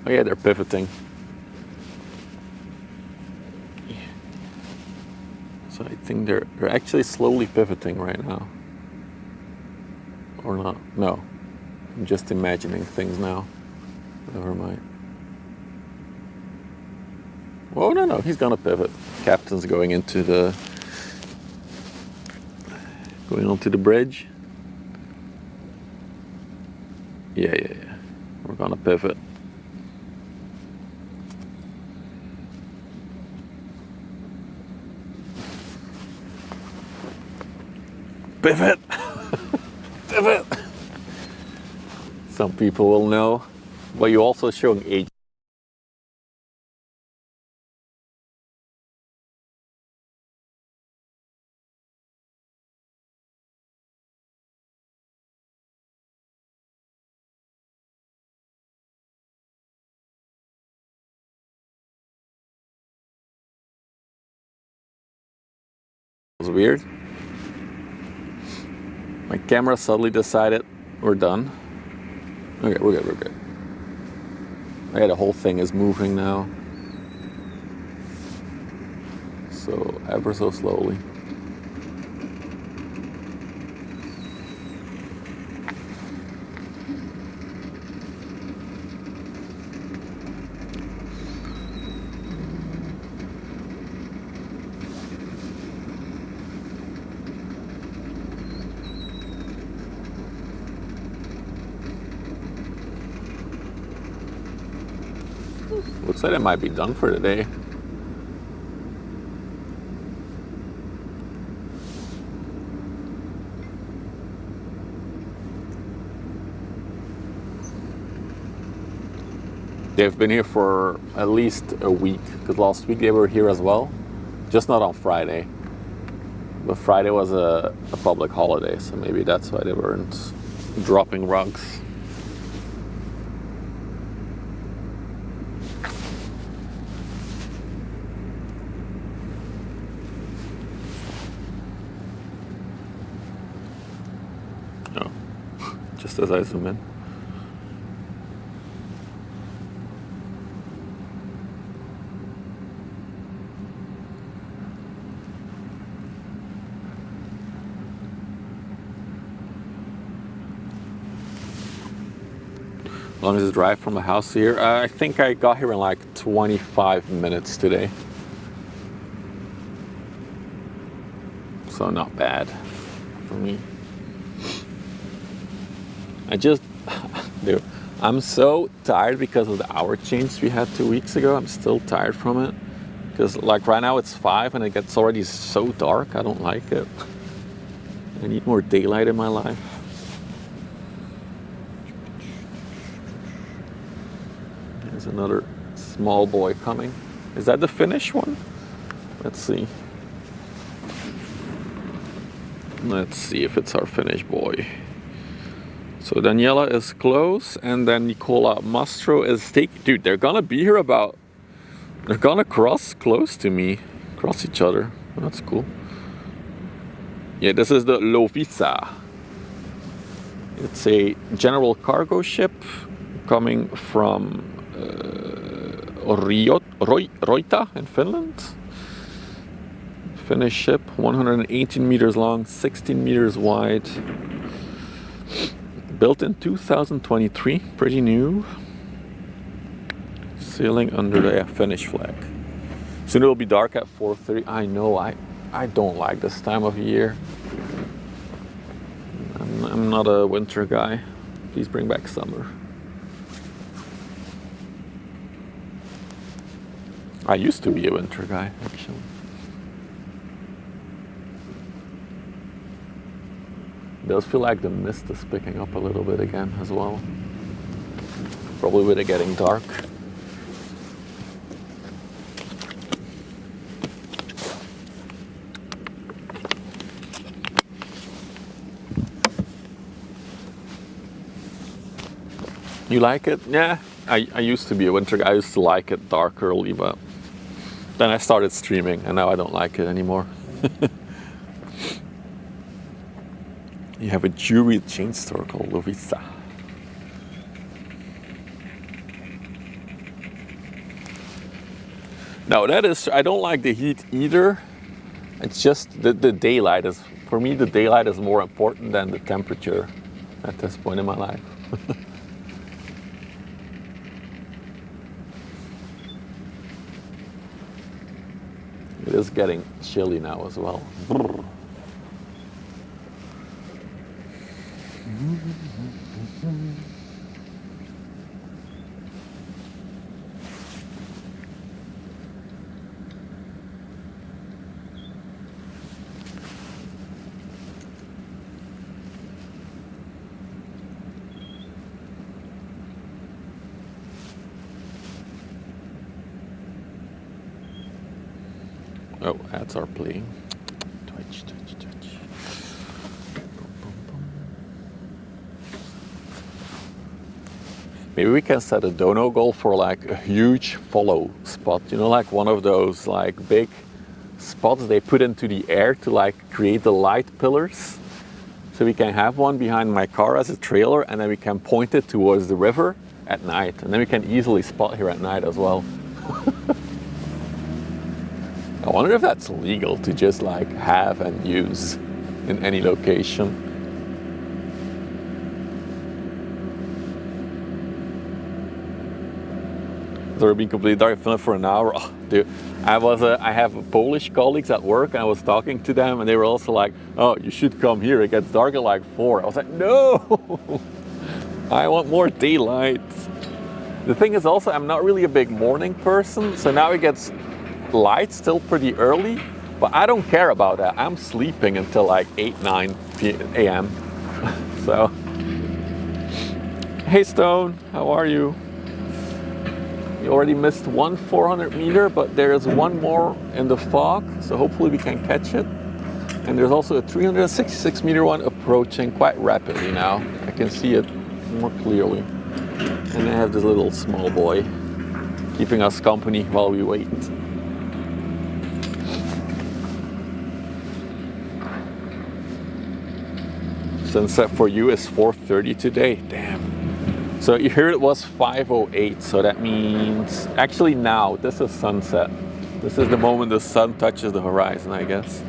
Oh yeah, they're pivoting. So I think they're actually slowly pivoting right now. Or not? No. I'm just imagining things now. Never mind. Oh no, he's gonna pivot. Captain's going onto the bridge. Yeah. We're gonna pivot. Pivot! Pivot! Some people will know. But you're also showing age. was weird. My camera suddenly decided we're done. Okay, we're good. Okay, the whole thing is moving now. So ever so slowly. Looks like it might be done for today. They've been here for at least a week, because last week they were here as well, just not on Friday. But Friday was a public holiday, so maybe that's why they weren't dropping rugs. Oh, just as I zoom in. Longest drive from the house here. I think I got here in like 25 minutes today. So not bad for me. Dude, I'm so tired because of the hour change we had 2 weeks ago. I'm still tired from it. Because like right now it's 5 and it gets already so dark. I don't like it. I need more daylight in my life. There's another small boy coming. Is that the Finnish one? Let's see. Let's see if it's our Finnish boy. So Daniela is close, and then Nicola Mastro is taking. Dude, they're gonna be here about. They're gonna cross close to me, cross each other. That's cool. Yeah, this is the Loviisa. It's a general cargo ship coming from Roita in Finland. Finnish ship, 118 meters long, 16 meters wide. Built in 2023, pretty new. Sailing under the Finnish flag. Soon it will be dark at 4:30. I know, I don't like this time of year. I'm not a winter guy. Please bring back summer. I used to be a winter guy, actually. It does feel like the mist is picking up a little bit again as well. Probably with it getting dark. You like it? Yeah, I used to be a winter guy. I used to like it dark early, but then I started streaming and now I don't like it anymore. You have a jewelry chain store called Loviisa. No, that is, I don't like the heat either. It's just the daylight is, for me, the daylight is more important than the temperature at this point in my life. It is getting chilly now as well. Oh, ads are playing. Twitch. Maybe we can set a dono goal for like a huge follow spot. You know, like one of those like big spots they put into the air to like create the light pillars. So we can have one behind my car as a trailer, and then we can point it towards the river at night, and then we can easily spot here at night as well. I wonder if that's legal to just like have and use in any location. So we're being completely dark. I filmed for an hour. Oh, dude, I have Polish colleagues at work, and I was talking to them, and they were also like, "Oh, you should come here. It gets dark at like 4." I was like, "No, I want more daylight." The thing is also, I'm not really a big morning person, so now it gets light still pretty early, but I don't care about that. I'm sleeping until like 8, 9 a.m. So, hey Stone, how are you? We already missed one 400 meter, but there is one more in the fog, so hopefully we can catch it. And there's also a 366 meter one approaching quite rapidly now. I can see it more clearly. And I have this little small boy keeping us company while we wait. Sunset for you is 4:30 today. Damn. So here it was 5:08, so that means actually now this is sunset. This is the moment the sun touches the horizon, I guess.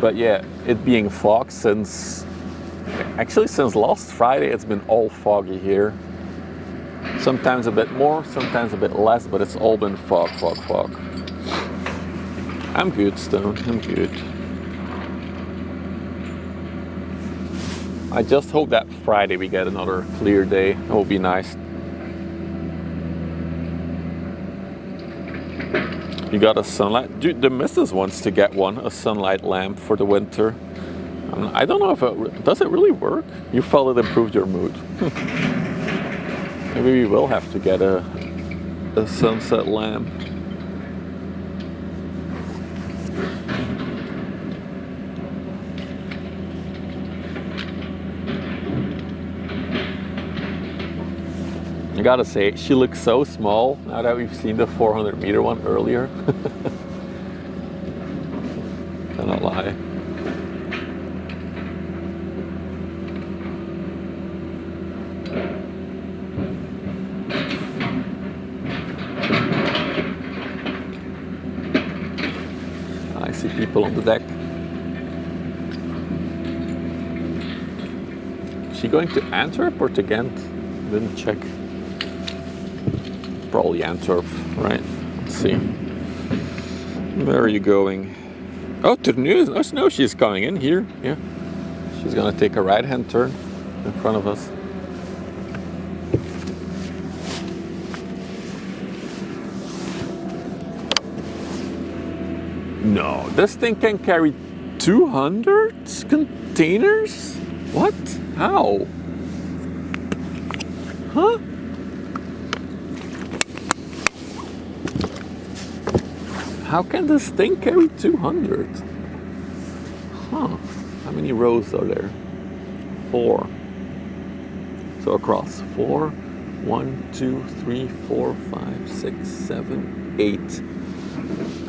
But yeah, it being fog since last Friday, it's been all foggy here. Sometimes a bit more, sometimes a bit less, but it's all been fog. I'm good, Stone, I'm good. I just hope that Friday we get another clear day. That will be nice. You got a sunlight? Dude, the missus wants to get a sunlight lamp for the winter. I don't know if does it really work? You felt it improved your mood. Maybe we will have to get a sunset lamp. I gotta say, she looks so small now that we've seen the 400 meter one earlier. Cannot lie. I see people on the deck. Is she going to Antwerp or to Ghent? Didn't check. Probably Antwerp, right? Let's see. Where are you going? Oh, to the news. Oh, no, she's coming in here. Yeah. She's gonna take a right-hand turn in front of us. No, this thing can carry 200 containers? What? How? Huh? How can this thing carry 200? Huh. How many rows are there? 4. So across 4, 1, 2, 3, 4, 5, 6, 7, 8.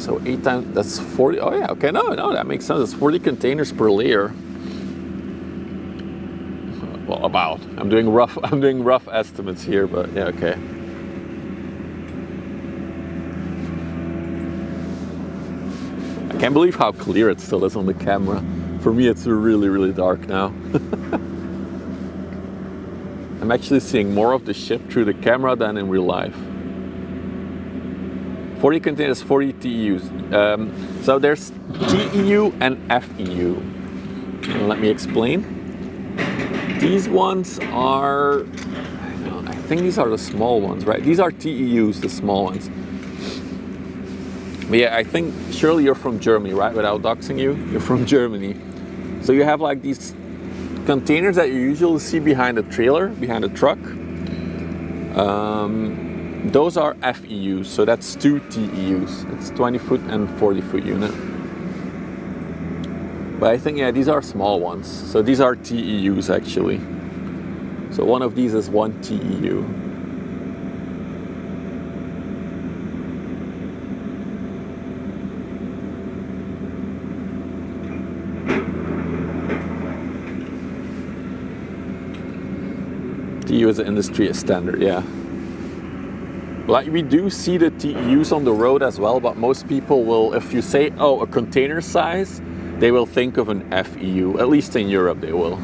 So 8 times, that's 40. Oh yeah, okay, no, that makes sense. It's 40 containers per layer. Well, about. I'm doing rough estimates here, but yeah, okay. I can't believe how clear it still is on the camera. For me, it's really, really dark now. I'm actually seeing more of the ship through the camera than in real life. 40 containers, 40 TEUs. So there's TEU and FEU. Let me explain. These ones are, I think these are the small ones, right? These are TEUs, the small ones. But yeah, I think surely you're from Germany, right? Without doxing you, you're from Germany. So you have like these containers that you usually see behind a trailer, behind a truck. Those are FEUs, so that's 2 TEUs. It's 20-foot and 40-foot unit. But I think, yeah, these are small ones. So these are TEUs actually. So one of these is 1 TEU. TEU is an industry standard, yeah. Like we do see the TEUs on the road as well, but most people will, if you say, oh, a container size, they will think of an FEU. At least in Europe they will.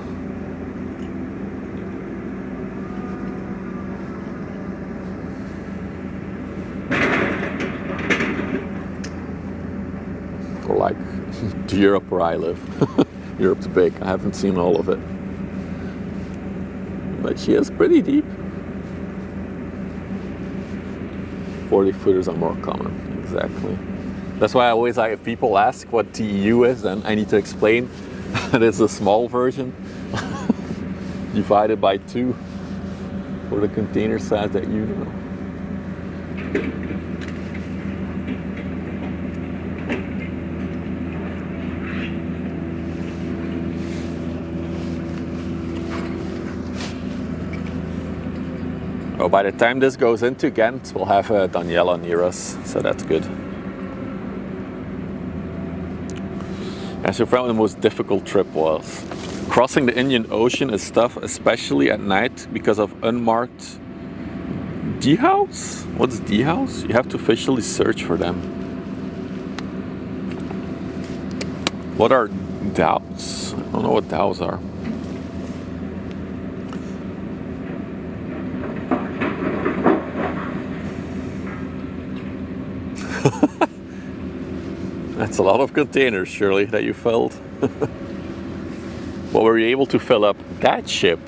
Or like to Europe where I live. Europe's big, I haven't seen all of it. But she is pretty deep. 40 footers are more common, exactly. That's why I always like, if people ask what TEU is, then I need to explain that it's a small version divided by 2 for the container size that you know. Oh, by the time this goes into Ghent, we'll have Daniela near us, so that's good. And so probably the most difficult trip was crossing the Indian Ocean is tough, especially at night because of unmarked dhows. What's dhows? You have to officially search for them. What are dhows? I don't know what dhows are. That's a lot of containers, surely, that you filled. Well, were you able to fill up that ship?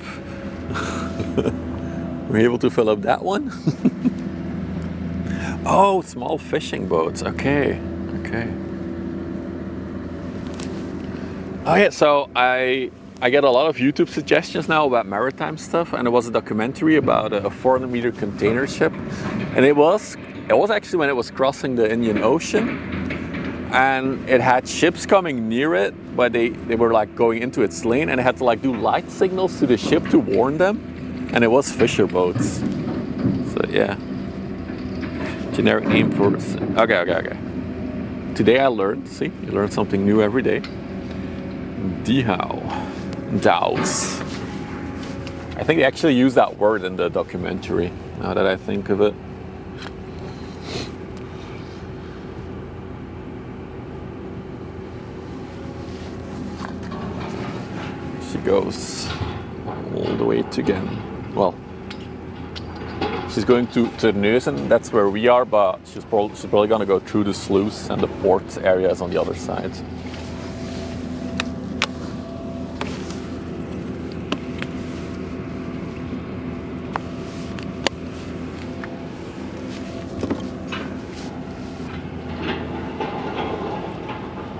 Were you able to fill up that one? Oh, small fishing boats. Okay, okay. Oh yeah, so I get a lot of YouTube suggestions now about maritime stuff, and there was a documentary about a 400-meter container ship, and it was actually when it was crossing the Indian Ocean. And it had ships coming near it, but they were like going into its lane, and it had to like do light signals to the ship to warn them. And it was fisher boats. So yeah, generic name for. Okay. Today I learned. See, you learn something new every day. Dhows. I think they actually use that word in the documentary. Now that I think of it. Goes all the way to Ghent. Well, she's going to Neusen, that's where we are, but she's probably going to go through the sluice and the port areas on the other side.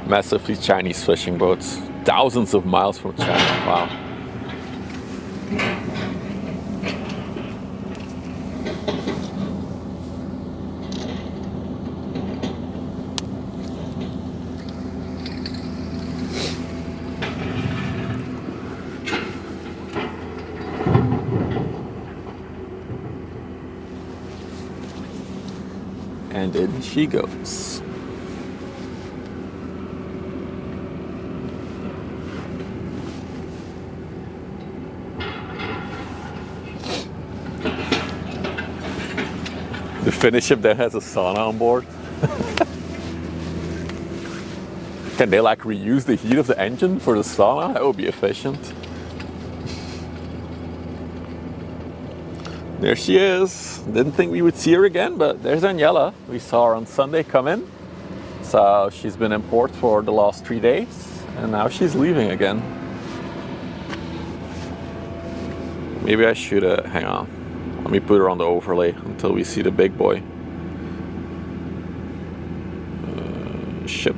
Massively Chinese fishing boats. Thousands of miles from China. Wow. And in she goes. The Finnish ship that has a sauna on board. Can they like reuse the heat of the engine for the sauna? That would be efficient. There she is. Didn't think we would see her again, but there's Daniela. We saw her on Sunday come in. So she's been in port for the last 3 days, and now she's leaving again. Maybe I should, hang on. Let me put her on the overlay until we see the big boy. Ship.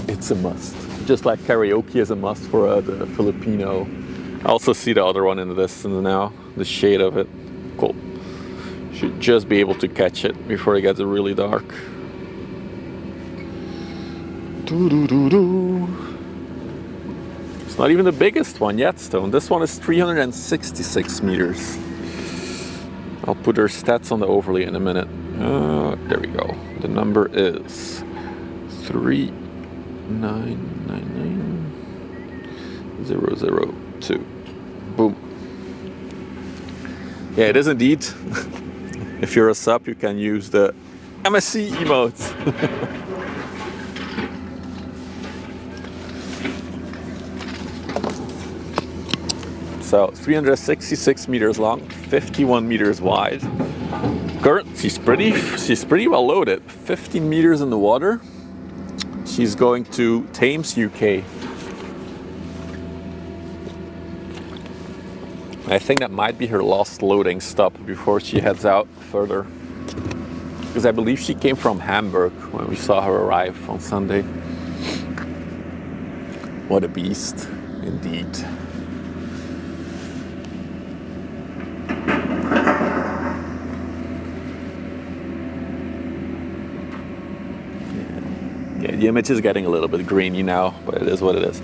It's a must. Just like karaoke is a must for the Filipino. I also see the other one in the distance now, the shade of it. Cool. Should just be able to catch it before it gets really dark. It's not even the biggest one yet, Stone. This one is 366 meters. I'll put her stats on the overlay in a minute. There we go. The number is 3 999 002. Boom. Yeah, it is indeed. If you're a sub, you can use the MSC emotes. So 366 meters long, 51 meters wide. She's pretty well loaded. 15 meters in the water. She's going to Thames, UK. I think that might be her last loading stop before she heads out further. Because I believe she came from Hamburg when we saw her arrive on Sunday. What a beast, indeed. Yeah, the image is getting a little bit grainy now, but it is what it is.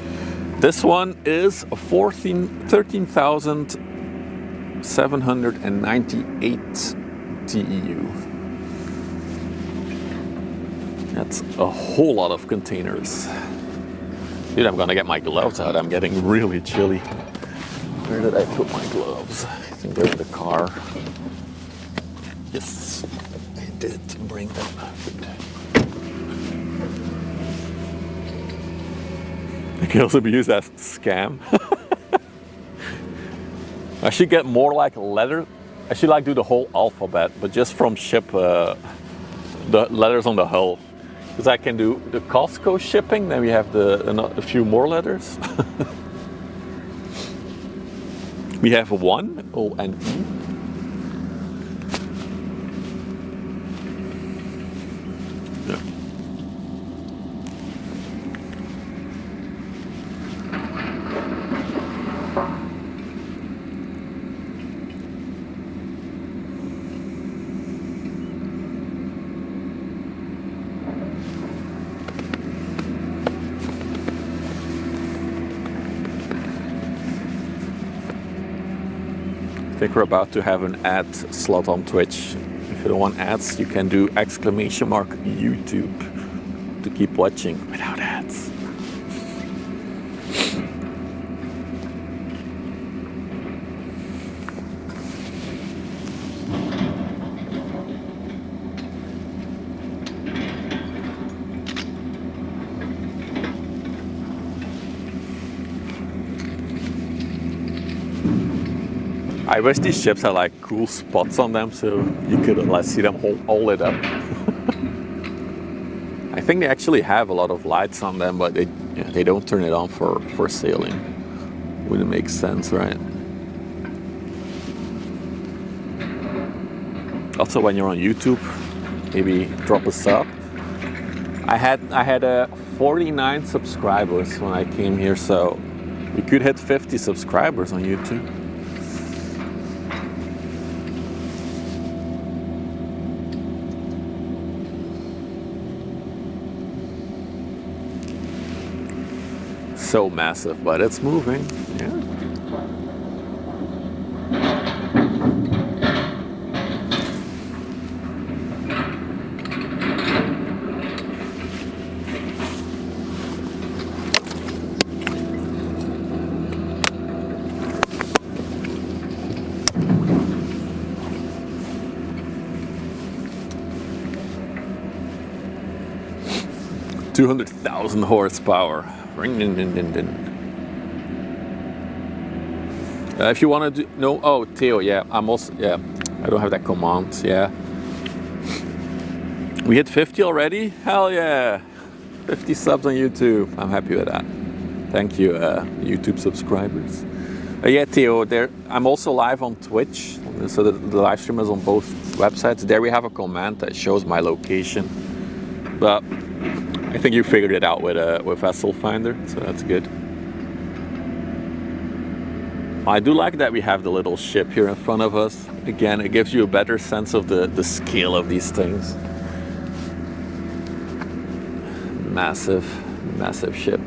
This one is 13,798 TEU. That's a whole lot of containers. Dude, I'm gonna get my gloves out. I'm getting really chilly. Where did I put my gloves? I think they're in the car. Yes, I did bring them. Good. It can also be used as scam. I should get more like letter. I should like do the whole alphabet, but just from ship the letters on the hull. Because I can do the Cosco shipping, then we have a few more letters. We have one, O and E. Yeah. I think we're about to have an ad slot on Twitch. If you don't want ads, you can do !YouTube to keep watching without ads. I wish these ships had like cool spots on them so you could like see them all lit up. I think they actually have a lot of lights on them, but they don't turn it on for sailing. Wouldn't make sense, right? Also, when you're on YouTube, maybe drop a sub. I had 49 subscribers when I came here, so we could hit 50 subscribers on YouTube. So massive, but it's moving. Yeah. $200,000 horsepower. Ring, din, din, din, din. If you want to do, no, oh, Theo, yeah, I'm also, yeah, I don't have that command, yeah. We hit 50 already? Hell yeah. 50 subs on YouTube. I'm happy with that. Thank you, YouTube subscribers. Yeah, Theo, I'm also live on Twitch, so the live stream is on both websites. There we have a command that shows my location, but I think you figured it out with Vessel Finder, so that's good. I do like that we have the little ship here in front of us. Again, it gives you a better sense of the scale of these things. Massive, massive ship.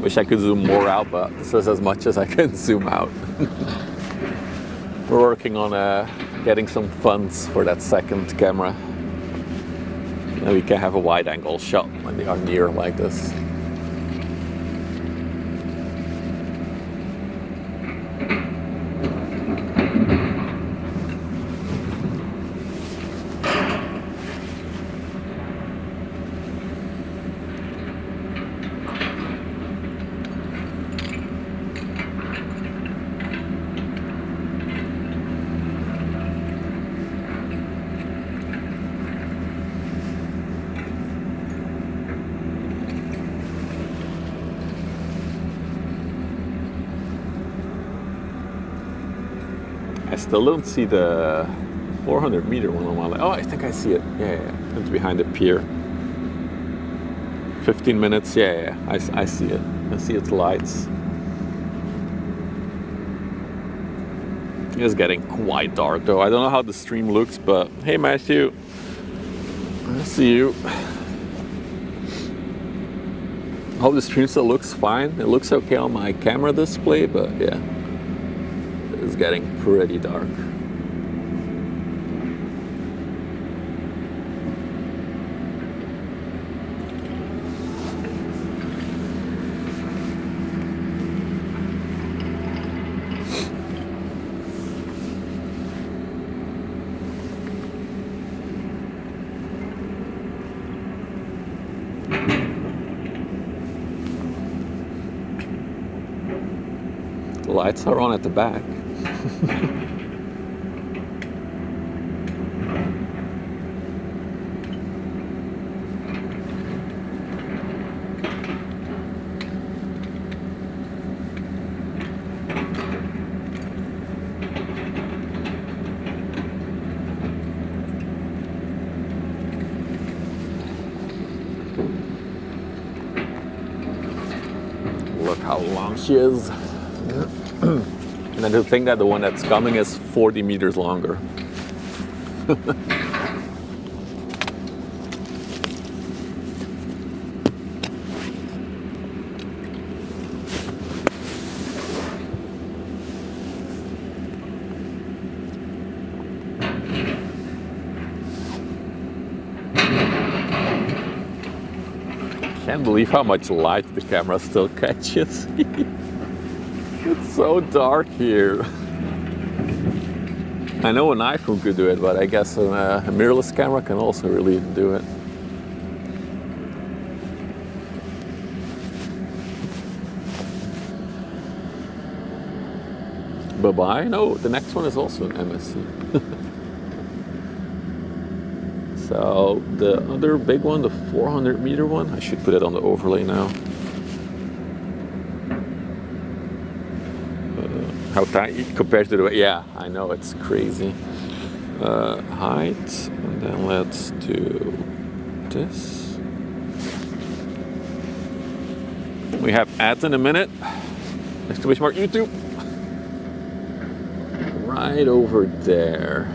Wish I could zoom more out, but this is as much as I can zoom out. We're working on getting some funds for that second camera. Now we can have a wide angle shot when they are near like this. I still don't see the 400-meter one on my left. Oh, I think I see it. Yeah. It's behind the pier. 15 minutes. Yeah. I see it. I see its lights. It's getting quite dark though. I don't know how the stream looks, but hey Matthew, I see you. Hope the stream still looks fine. It looks okay on my camera display, but yeah. It's getting pretty dark. The lights are on at the back. Look how long she is. And I do think that the one that's coming is 40 meters longer. Can't believe how much light the camera still catches. It's so dark here. I know an iPhone could do it, but I guess a mirrorless camera can also really do it. Bye-bye? No, the next one is also an MSC. So the other big one, the 400-meter one, I should put it on the overlay now. How tiny compared to the, yeah, I know, it's crazy. Height, and then let's do this. We have ads in a minute. Exclamation mark YouTube. Right over there.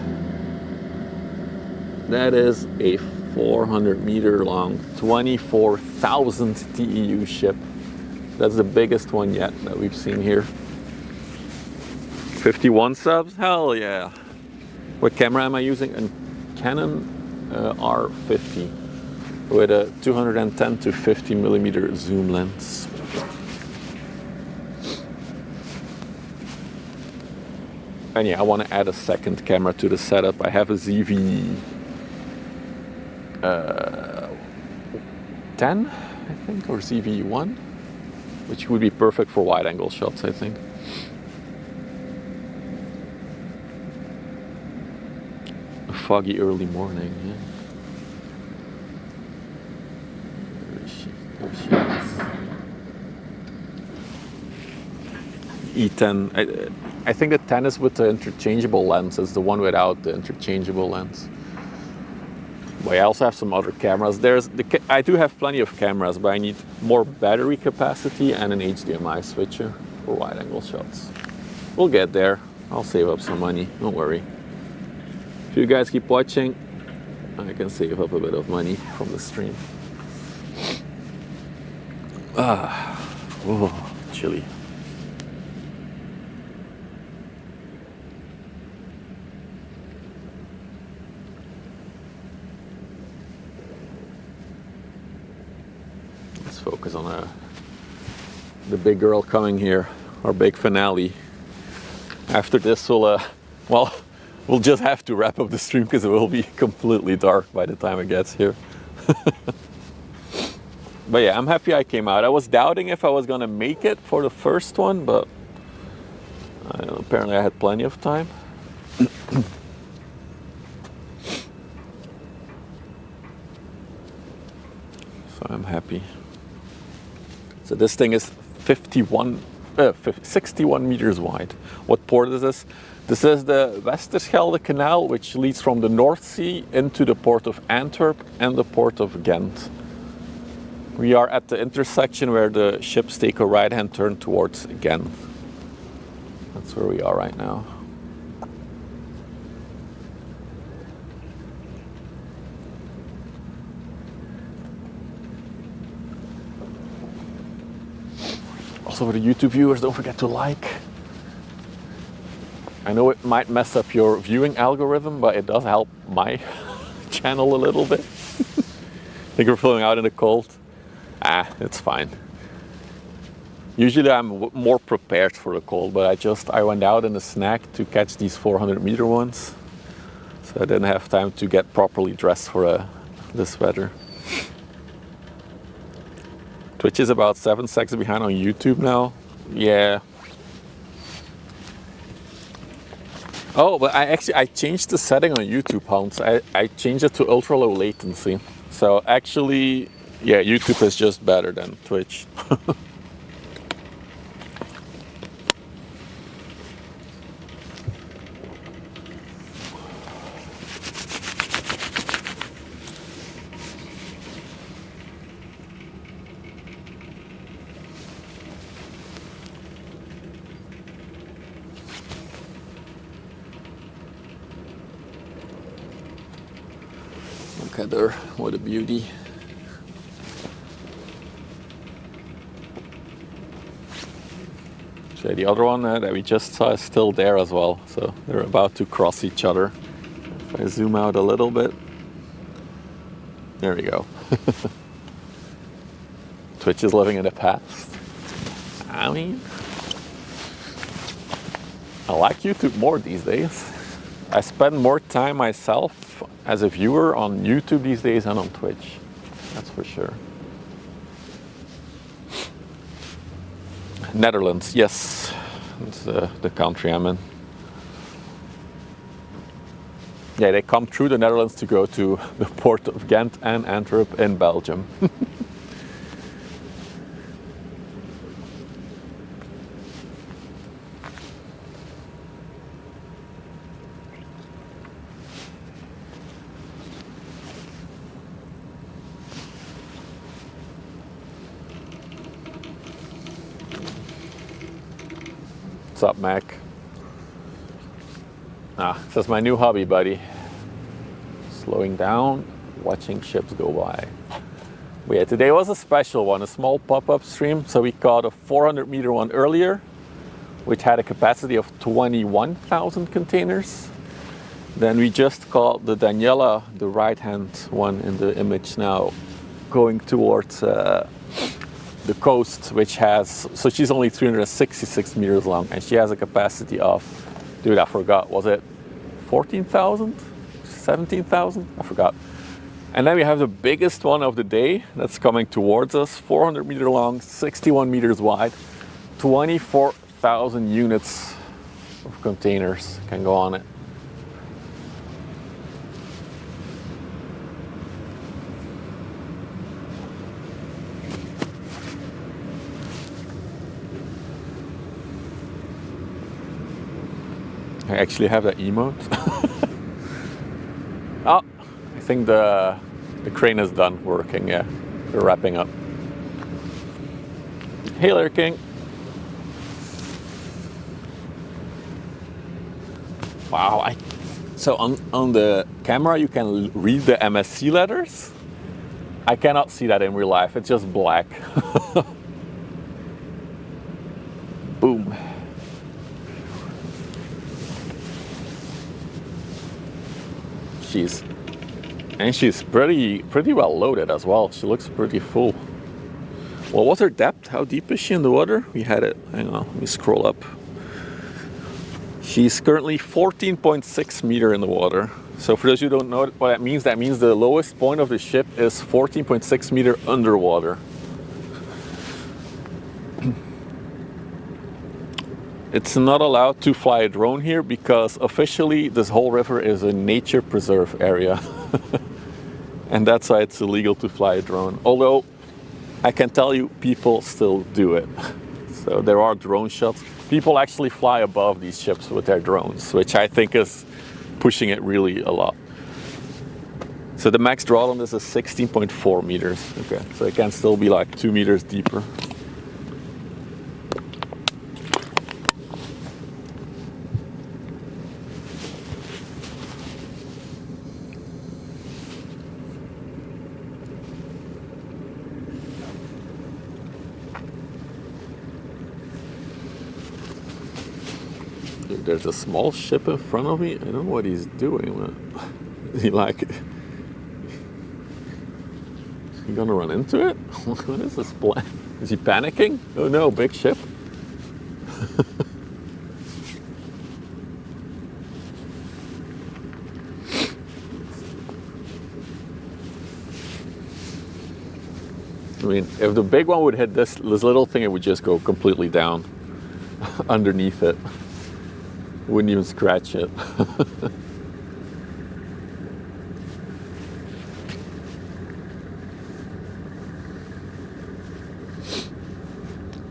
That is a 400-meter long, 24,000 TEU ship. That's the biggest one yet that we've seen here. 51 subs? Hell yeah. What camera am I using? A Canon R50 with a 210 to 50 millimeter zoom lens. And yeah, I want to add a second camera to the setup. I have a ZV 10, I think, or ZV1, which would be perfect for wide angle shots, I think. A foggy early morning, yeah. There she is. E10, I think the 10 is with the interchangeable lens, is the one without the interchangeable lens. But I also have some other cameras. I do have plenty of cameras, but I need more battery capacity and an HDMI switcher for wide-angle shots. We'll get there. I'll save up some money, don't worry. If you guys keep watching, I can save up a bit of money from the stream. Oh, chilly. Let's focus on the big girl coming here, our big finale. After this, we'll just have to wrap up the stream because it will be completely dark by the time it gets here. But yeah, I'm happy I came out. I was doubting if I was gonna make it for the first one, but apparently I had plenty of time. So I'm happy. So this thing is 61 meters wide. What port is this? This is the Westerschelde canal, which leads from the North Sea into the port of Antwerp and the port of Ghent. We are at the intersection where the ships take a right-hand turn towards Ghent. That's where we are right now. Also for the YouTube viewers, don't forget to like. I know it might mess up your viewing algorithm, but it does help my channel a little bit. I think we're filling out in the cold. It's fine. Usually I'm more prepared for the cold, but I went out in a snack to catch these 400-meter ones. So I didn't have time to get properly dressed for this weather. Twitch is about 7 seconds behind on YouTube now. Yeah. Oh, but I changed the setting on YouTube, Hans. I changed it to ultra low latency. So actually, yeah, YouTube is just better than Twitch. Look at her, what a beauty. So the other one that we just saw is still there as well, so they're about to cross each other. If I zoom out a little bit, there we go. Twitch is living in the past. I mean, I like YouTube more these days. I spend more time myself as a viewer on YouTube these days than on Twitch. That's for sure. Netherlands, yes. It's the country I'm in. Yeah, they come through the Netherlands to go to the port of Ghent and Antwerp in Belgium. What's up, Mac? This is my new hobby, buddy. Slowing down, watching ships go by. But yeah, today was a special one, a small pop-up stream. So we caught a 400-meter one earlier, which had a capacity of 21,000 containers. Then we just caught the Daniela, the right-hand one in the image now, going towards the coast, which has, so she's only 366 meters long, and she has a capacity of, dude, I forgot, was it 14,000? 17,000? I forgot. And then we have the biggest one of the day that's coming towards us, 400 meter long, 61 meters wide, 24,000 units of containers can go on it. I actually have that emote. Oh, I think the crane is done working, yeah. We're wrapping up. Hey there, King. Wow, so on the camera you can read the MSC letters. I cannot see that in real life, it's just black. Boom. She's pretty well loaded as well. She looks pretty full. What was her depth? How deep is she in the water? We had it. Hang on, let me scroll up. She's currently 14.6 meters in the water. So for those who don't know what that means the lowest point of the ship is 14.6 meters underwater. It's not allowed to fly a drone here because officially this whole river is a nature preserve area. And that's why it's illegal to fly a drone. Although I can tell you people still do it. So there are drone shots. People actually fly above these ships with their drones, which I think is pushing it really a lot. So the max draw on this is 16.4 meters. Okay, so it can still be like 2 meters deeper. There's a small ship in front of me. I don't know what he's doing. Is he like... Is he gonna run into it? What is this plan? Is he panicking? Oh no, big ship. I mean, if the big one would hit this little thing, it would just go completely down underneath it. Wouldn't even scratch it.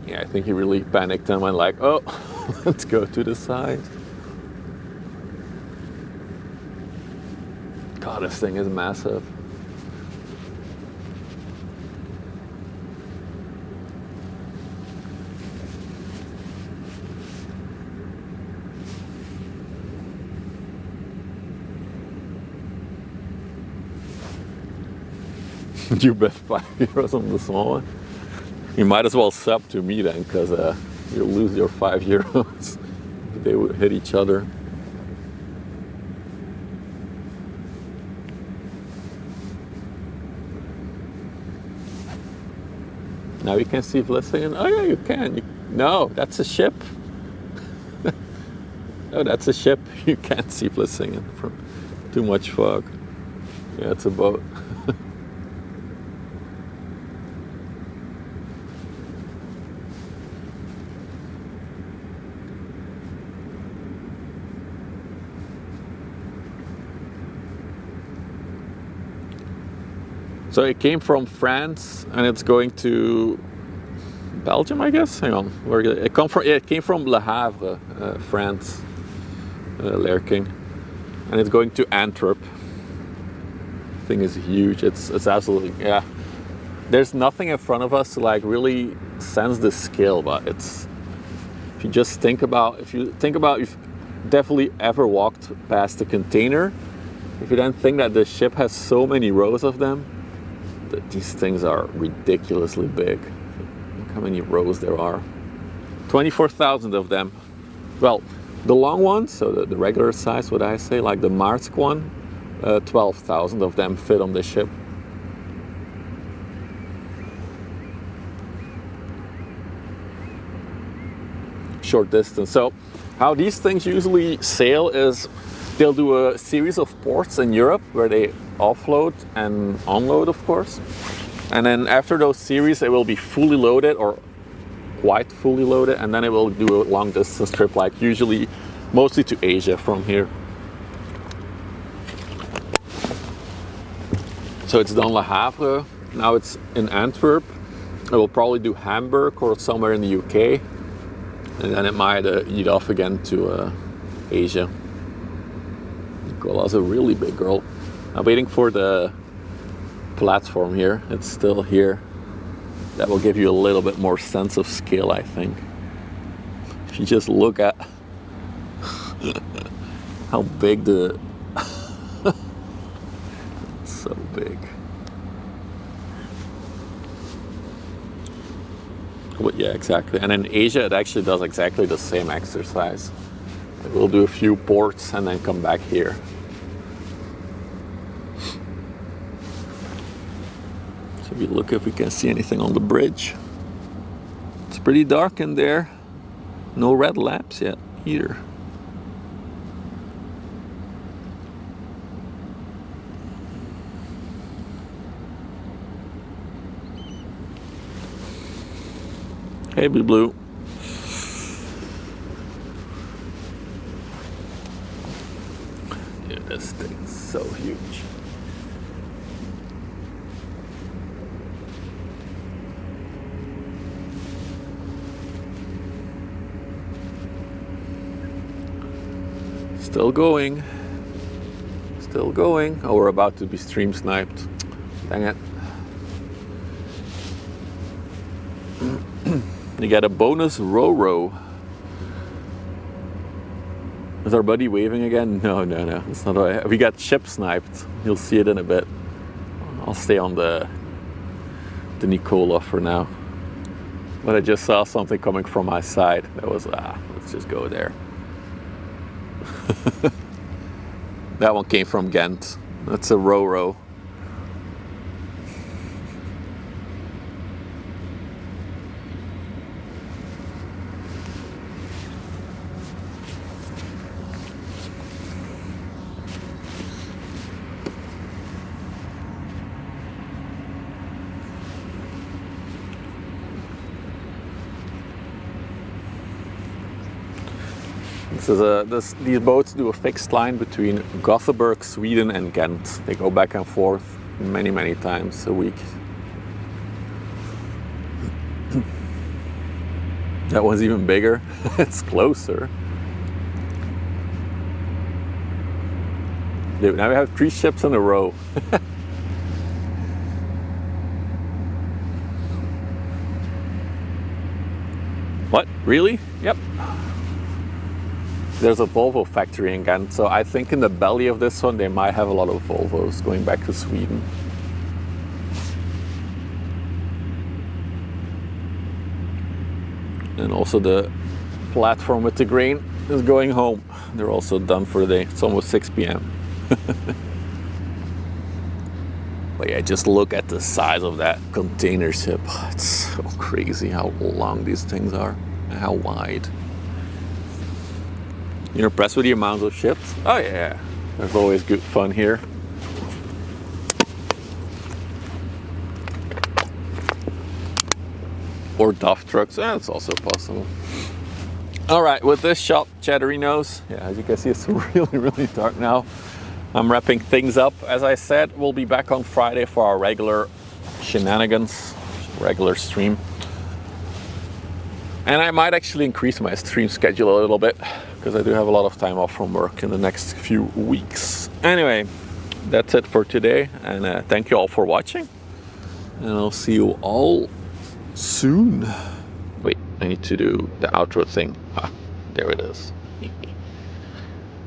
Yeah, I think he really panicked and went like, oh, let's go to the side. God, this thing is massive. You bet €5 on the small one. You might as well sub to me then, because you'll lose your €5. They would hit each other. Now you can see Vlissingen. Oh yeah, you can. No, that's a ship. No, that's a ship. You can't see Vlissingen from too much fog. Yeah, it's a boat. So it came from France and it's going to Belgium, I guess. Hang on, where it come from? Yeah, it came from Le Havre, France, Lerking, and it's going to Antwerp. The thing is huge. It's absolutely, yeah. There's nothing in front of us to like really sense the scale, but it's. If you think about, you've definitely ever walked past a container. If you then think that the ship has so many rows of them. These things are ridiculously big. Look how many rows there are. 24,000 of them. Well, the long ones, so the regular size, what I say, like the Maersk one, 12,000 of them fit on the ship. Short distance. So how these things usually sail is they'll do a series of ports in Europe where they offload and unload, of course. And then after those series, it will be fully loaded or quite fully loaded. And then it will do a long distance trip, like usually mostly to Asia from here. So it's done Le Havre. Now it's in Antwerp. It will probably do Hamburg or somewhere in the UK. And then it might eat off again to Asia. Well, that's a really big girl. I'm waiting for the platform here. It's still here. That will give you a little bit more sense of scale, I think. If you just look at how big the... so big. Well, yeah, exactly. And in Asia, it actually does exactly the same exercise. We'll do a few ports and then come back here. So we look if we can see anything on the bridge. It's pretty dark in there. No red lamps yet either. Hey, Blue. Dude, this thing's so huge. Still going. Still going. Oh, we're about to be stream sniped. Dang it. You get a bonus row. Is our buddy waving again? No. It's not right. We got ship sniped. You'll see it in a bit. I'll stay on the Nicola for now. But I just saw something coming from my side. That was, let's just go there. That one came from Ghent. That's a row. These boats do a fixed line between Gothenburg, Sweden and Ghent. They go back and forth many times a week. That one's even bigger. It's closer. Dude, now we have 3 ships in a row. What? Really? Yep. There's a Volvo factory in Ghent, so I think in the belly of this one they might have a lot of Volvos going back to Sweden. And also the platform with the grain is going home. They're also done for the day. It's almost 6 p.m. But yeah, just look at the size of that container ship. It's so crazy how long these things are and how wide. You're impressed with the amount of ships? Oh yeah, there's always good fun here. Or DAF trucks, that's also possible. All right, with this shot, Chatterinos, yeah, as you can see, it's really dark now. I'm wrapping things up. As I said, we'll be back on Friday for our regular shenanigans, regular stream. And I might actually increase my stream schedule a little bit because I do have a lot of time off from work in the next few weeks. Anyway, that's it for today, and thank you all for watching. And I'll see you all soon. Wait, I need to do the outro thing. Ah, there it is.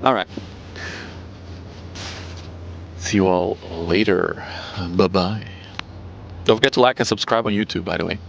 All right. See you all later. Bye-bye. Don't forget to like and subscribe on YouTube, by the way.